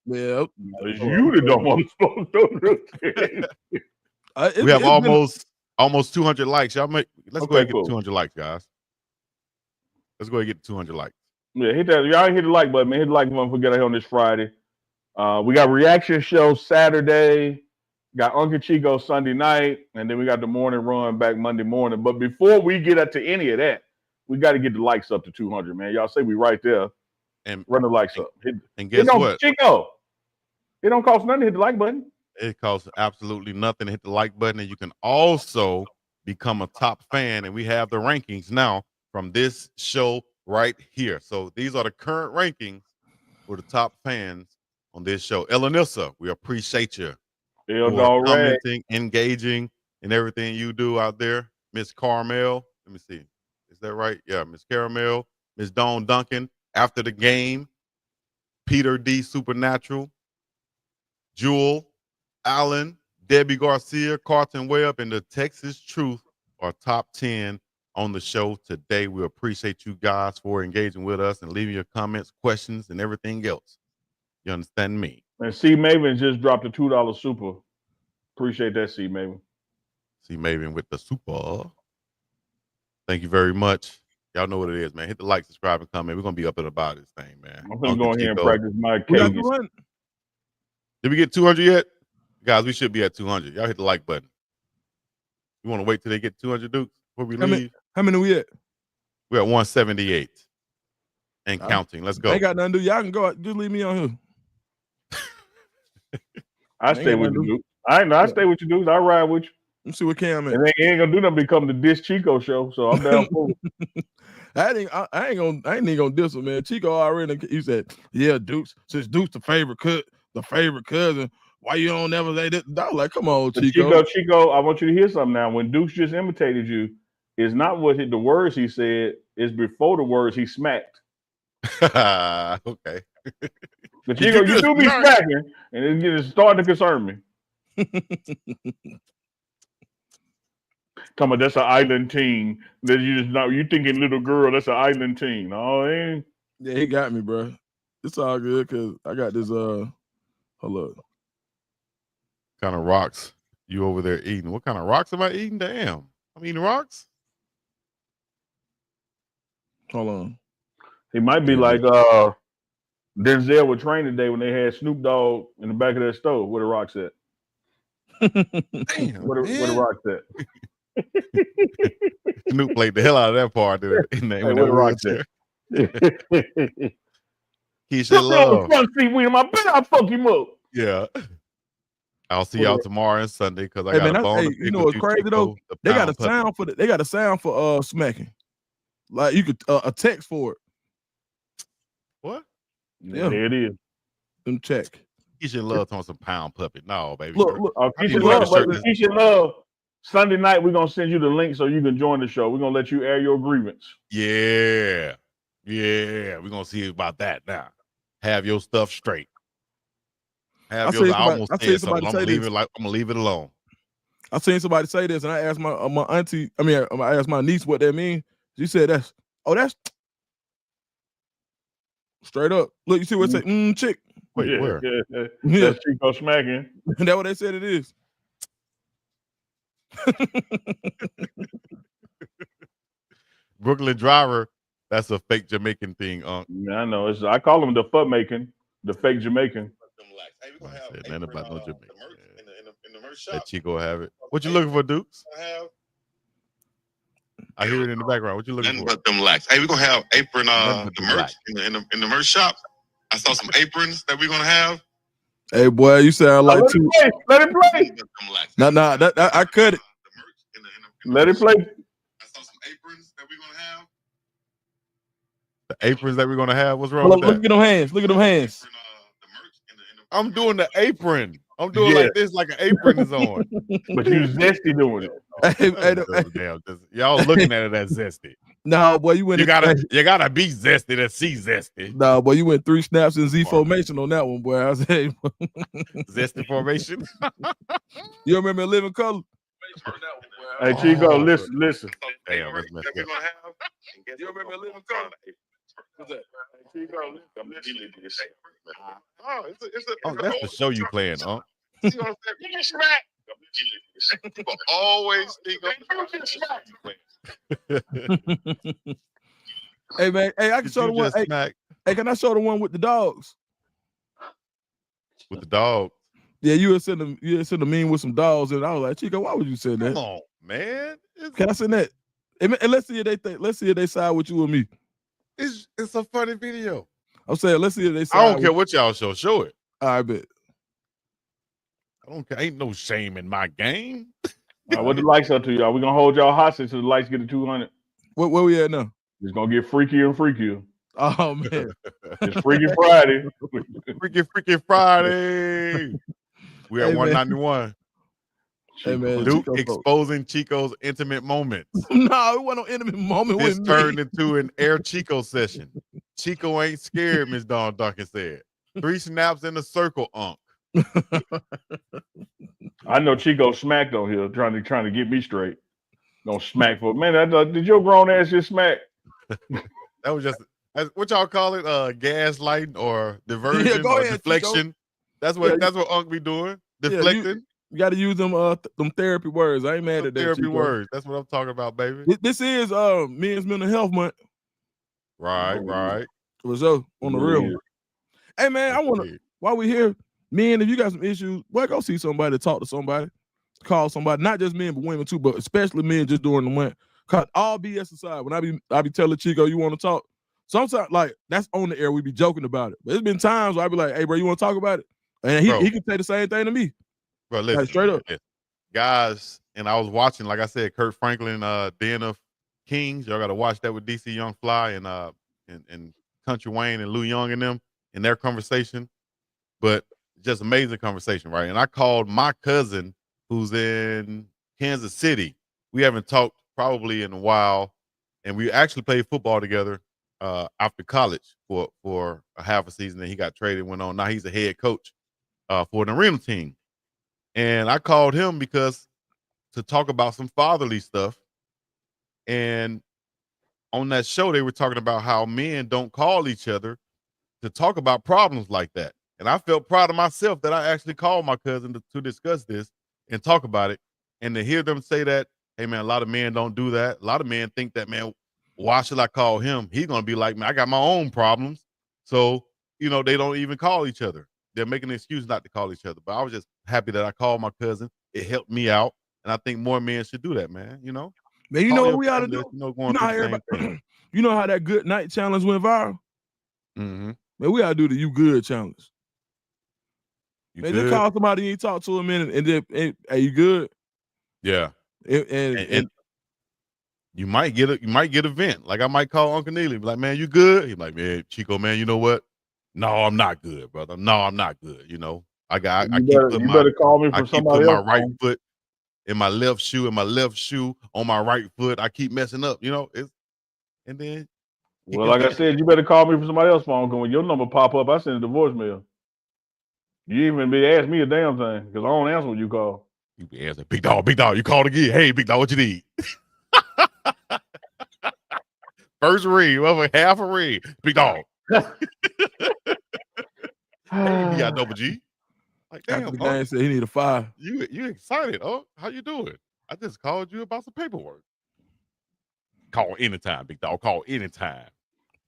Yeah, it's you that don't want to expose no group text. We have almost 200 likes. Let's go ahead and get 200 likes, guys. Let's go ahead and get 200 likes. Yeah, hit that. Y'all hit the like button, man. Hit the like button before we get out here on this Friday. We got reaction show Saturday. Got Uncle Chico Sunday night, and then we got the morning run back Monday morning. But before we get up to any of that, we got to get the likes up to 200, man. Y'all say we right there. And run the likes up. And guess what? Chico, it don't cost nothing to hit the like button. It costs absolutely nothing to hit the like button, and you can also become a top fan, and we have the rankings now from this show right here. So these are the current rankings for the top fans on this show. Elanissa, we appreciate you for commenting, engaging, and everything you do out there. Miss Carmel, let me see. Is that right? Yeah, Miss Caramel, Miss Dawn Duncan, after the game, Peter D. Supernatural, Jewel, Allen, Debbie Garcia, Carlton Webb, and the Texas Truth are top 10 on the show today. We appreciate you guys for engaging with us and leaving your comments, questions, and everything else. You understand me? And C. Maven just dropped a $2 super. Appreciate that, C. Maven. C. Maven with the super. Thank you very much. Y'all know what it is, man. Hit the like, subscribe, and comment. We're going to be up and about this thing, man. I'm going to go in here and practice my cadence. Did we get 200 yet? Guys, we should be at 200. Y'all hit the like button. You want to wait till they get 200, Dukes, before we leave? How many we at? We're at 178 and counting. Let's go. I ain't got nothing to do. Y'all can go. Just leave me on here. I stay with you, Duke. I stay with you, Duke. I ride with you. Let's see what Cam is. And they ain't gonna do nothing become the Diss Chico show, so I'm down for it. I ain't even gonna diss him, man. Chico already he said, yeah, Duke's since Duke's the favorite cousin. Why you don't never say that? I was like, come on, Chico. Chico, I want you to hear something now. When Dukes just imitated you, it's not the words he said, it's before the words he smacked. Okay. But Chico, you do be smacking, and it's starting to concern me. Come on, that's an island team. That you thinking little girl, that's an island team. No, it ain't. Yeah, he got me, bro. It's all good because I got this hold up. Kind of rocks you over there eating? What kind of rocks am I eating? Damn, I'm eating rocks. Hold on. He might be like Denzel with Training Day when they had Snoop Dogg in the back of that stove. Where the rocks at? Damn, where the rocks at? Snoop played the hell out of that part, dude. Where the rocks at? Keisha Love. Front seat with him. I bet I'll fuck him up. Yeah. I'll see y'all tomorrow and Sunday because I got a bone. Hey, you know what's crazy though? They got a sound for they got a sound for smacking. Like you could a text for it. What? Yeah, there it is. Them check. Keisha Love on some pound puppet. No, baby. Look, Keisha Love. Sunday night we're gonna send you the link so you can join the show. We're gonna let you air your grievance. Yeah. We're gonna see about that now. Have your stuff straight. I'm gonna leave it alone. I seen somebody say this, and I asked my auntie. I asked my niece what that means. She said that's straight up. Look, you see what it say? Chick. Wait, where? Yeah. That's Chico smacking. That's what they said it is. Brooklyn Driver. That's a fake Jamaican thing, Yeah, I know. I call them the fuck making, the fake Jamaican. Hey, we're gonna have nothing about no Jamaican. In the merch shop. Let Chico have it. What you looking for, Dukes? I hear it in the background. What you looking for? But them lax. Hey, we're gonna have apron the merch in the merch shop. I saw some aprons that we're gonna have. Hey boy, you sound like two. Let it play. Nah, that I cut it. Let it play. I saw some aprons that we're gonna have. The aprons that we're gonna have. What's wrong with that? Look at them hands. Look at them hands. I'm doing the apron. I'm doing like this, like an apron is on. But you zesty doing it. Damn, y'all looking at it as zesty. No, boy, you went. You gotta be zesty to see zesty. No, boy, you went 3 snaps in Z formation on that one, boy. I say zesty formation. You remember Living Color? Hey, Chico, listen. Damn, that's messed up. You remember Living Color? What's that? That's the show you playing, huh? People always think Hey man, hey, I can show the one. Hey, can I show the one with the dogs? With the dog? Yeah, you had sent a meme with some dogs, and I was like, Chico, why would you send that? Come on, man. Can I send that? And let's see if they side with you and me. It's a funny video. I'm saying, let's see if they side. I don't care what y'all show. Show it. I bet. I don't care. Ain't no shame in my game. What the lights up to y'all? We're gonna hold y'all hostage till the lights get to 200. Where we at now? It's gonna get freakier and freakier. Oh man, it's Freaky Friday. Freaky Friday. We at Hey, man. 191. Hey man, Duke Chico exposing Chico's intimate moments. No, it wasn't no intimate moment This with turned me. into an Air Chico session. Chico ain't scared, Miss Dawn Duncan said. 3 snaps in a circle, Unc. I know Chico smacked on here trying to get me straight. Gonna smack for man. Did your grown ass just smack? That was just what y'all call it, gaslighting or diversion go or ahead, deflection. Chico. That's what Unc be doing. Deflecting. You got to use them therapy words. I ain't mad at that. Therapy Chico. words. That's what I'm talking about, baby. This is Men's Mental Health Month. Right. What's up on the real? Hey man, I want to while we here, men, if you got some issues, well, go see somebody, talk to somebody, call somebody. Not just men, but women too, but especially men just during the month. Cause all BS aside, when I be telling Chico you want to talk, sometimes like that's on the air. We be joking about it, but it's been times where I be like, "Hey, bro, you want to talk about it?" And he can say the same thing to me. Bro, listen, like, straight up, guys. And I was watching, like I said, Kurt Franklin, Den of Kings. Y'all got to watch that with DC Young Fly and Country Wayne and Lou Young and them in their conversation. But just amazing conversation, right? And I called my cousin who's in Kansas City. We haven't talked probably in a while, and we actually played football together after college for a half a season. And he got traded, went on. Now he's a head coach for an arena team. And I called him to talk about some fatherly stuff. And on that show, they were talking about how men don't call each other to talk about problems like that. And I felt proud of myself that I actually called my cousin to discuss this and talk about it. And to hear them say that, hey, man, a lot of men don't do that. A lot of men think that, man, why should I call him? He's going to be like, man, I got my own problems. So, they don't even call each other. They're making an excuse not to call each other. But I was just happy that I called my cousin. It helped me out. And I think more men should do that, man. Man, you know what we ought to do? You know how that good night challenge went viral? Mm-hmm. Man, we ought to do the you good challenge. Man, just call somebody you ain't talk to a minute and then, hey, you good? Yeah. And you might get a vent. Like I might call Uncle Neely, be like, man, you good? He's like, man, Chico, man, you know what? No, I'm not good, brother. No, I'm not good. You better call me from somebody else. My right foot in my left shoe and my left shoe on my right foot. I keep messing up, and then. Well, like I said, you better call me from somebody else's phone. Because when your number pop up, I send it to voicemail. You even be ask me a damn thing because I don't answer when you call. You be answering, big dog, you called again. Hey, big dog, what you need? First ring, over half a ring. Big dog. Hey, you got double G. Like, damn, after the game said he need a 5. You excited, oh? How you doing? I just called you about some paperwork. Call anytime, big dog. Call anytime.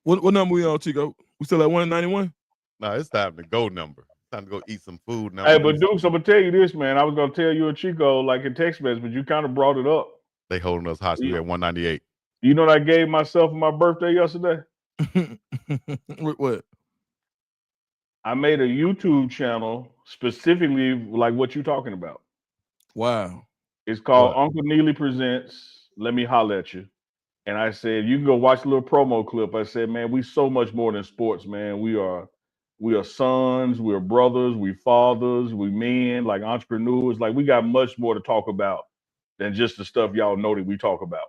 What number we on, Chico? We still at 191? No, it's time to go number. It's time to go eat some food now. Hey, but Dukes, I'm gonna tell you this, man. I was gonna tell you and Chico like in text message, but you kind of brought it up. They holding us hostage at 198. You know what I gave myself for my birthday yesterday? What? I made a YouTube channel specifically like what you're talking about. Wow. It's called Uncle Neely Presents Let Me Holler at You. And I said, you can go watch a little promo clip. I said, man, we so much more than sports, man. We are sons, we're brothers, we fathers, we men, like entrepreneurs. Like we got much more to talk about than just the stuff y'all know that we talk about.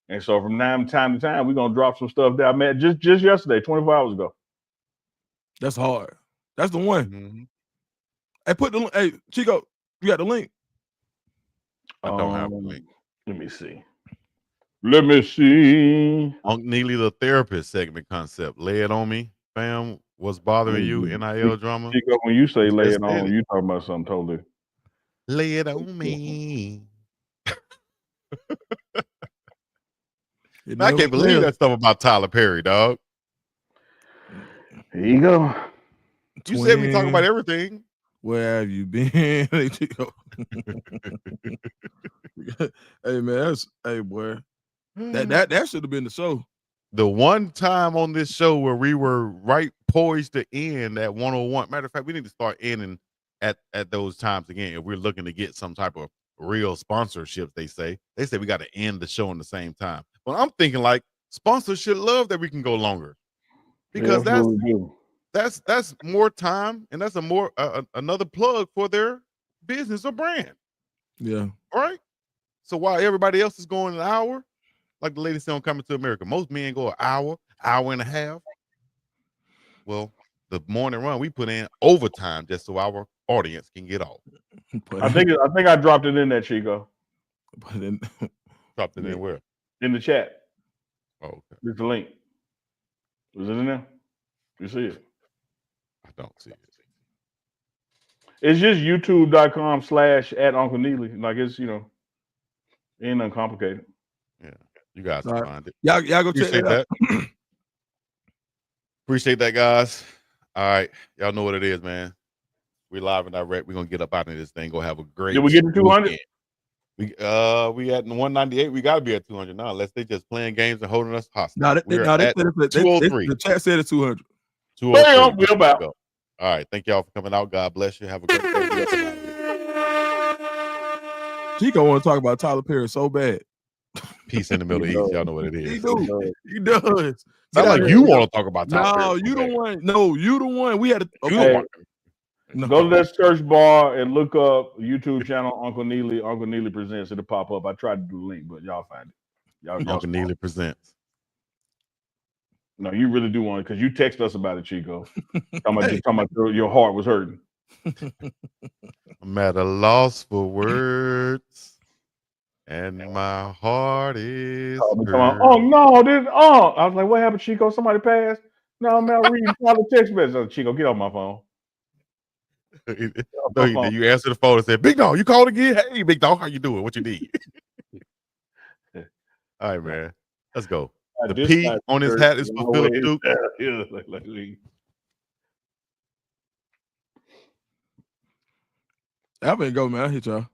And so from time to time, we're gonna drop some stuff that I met just yesterday, 24 hours ago. That's hard. That's the one. Mm-hmm. Hey, Chico, you got the link? I don't have the link. Let me see. Uncle Neely, the therapist segment concept. Lay it on me, fam. What's bothering you? NIL drama. Chico, when you say lay it on, you talking about something totally. Lay it on me. I can't believe that stuff about Tyler Perry, dog. Here you go. You said we talk about everything. Where have you been? Hey man, boy. That should have been the show. The one time on this show where we were right poised to end at 101. Matter of fact, we need to start ending at those times again if we're looking to get some type of real sponsorships. They say we got to end the show in the same time. But I'm thinking like sponsors should love that we can go longer because that's more time and that's a more another plug for their business or brand. Yeah. All right. So while everybody else is going an hour, like the lady said on Coming to America, most men go an hour and a half. Well, the morning run we put in overtime just so our audience can get off. I think I dropped it in there, Chico. Dropped it in where? In the chat. Oh, okay. There's the link. Is it in there? You see it? I don't see it. It's just youtube.com/@Uncle Neely. Like it's ain't uncomplicated. Yeah, you guys can find it. Y'all go check Appreciate that. Appreciate that, guys. All right, y'all know what it is, man. We live and direct. We're gonna get up out of this thing. Go have a great. Did we get to 200? We at 198. We got to be at 200 now, unless they just playing games and holding us hostage. No, they said 203. The chat said it's 200. 203. We're about. All right, thank y'all for coming out. God bless you. Have a great day. Chico want to talk about Tyler Perry so bad. Peace in the Middle East. Y'all know what it is. He does. Not like you want to talk about Tyler Perry. You the one. No, you the one. We had to. Go to that search bar and look up YouTube channel Uncle Neely. Uncle Neely Presents. It'll pop up. I tried to do the link, but y'all find it. Uncle Neely Presents. No, you really do want it because you text us about it, Chico. talking about your heart was hurting. I'm at a loss for words, and my heart is hurt. Oh no, I was like, what happened, Chico? Somebody passed? No, man, I'm reading all the text messages. Chico, get off my phone. No, you answer the phone and say, "Big dog, you called again? Hey, big dog, how you doing? What you need?" All right, man. Let's go. The P on his hat is for Philip Duke. I'm gonna go, man. I hit y'all.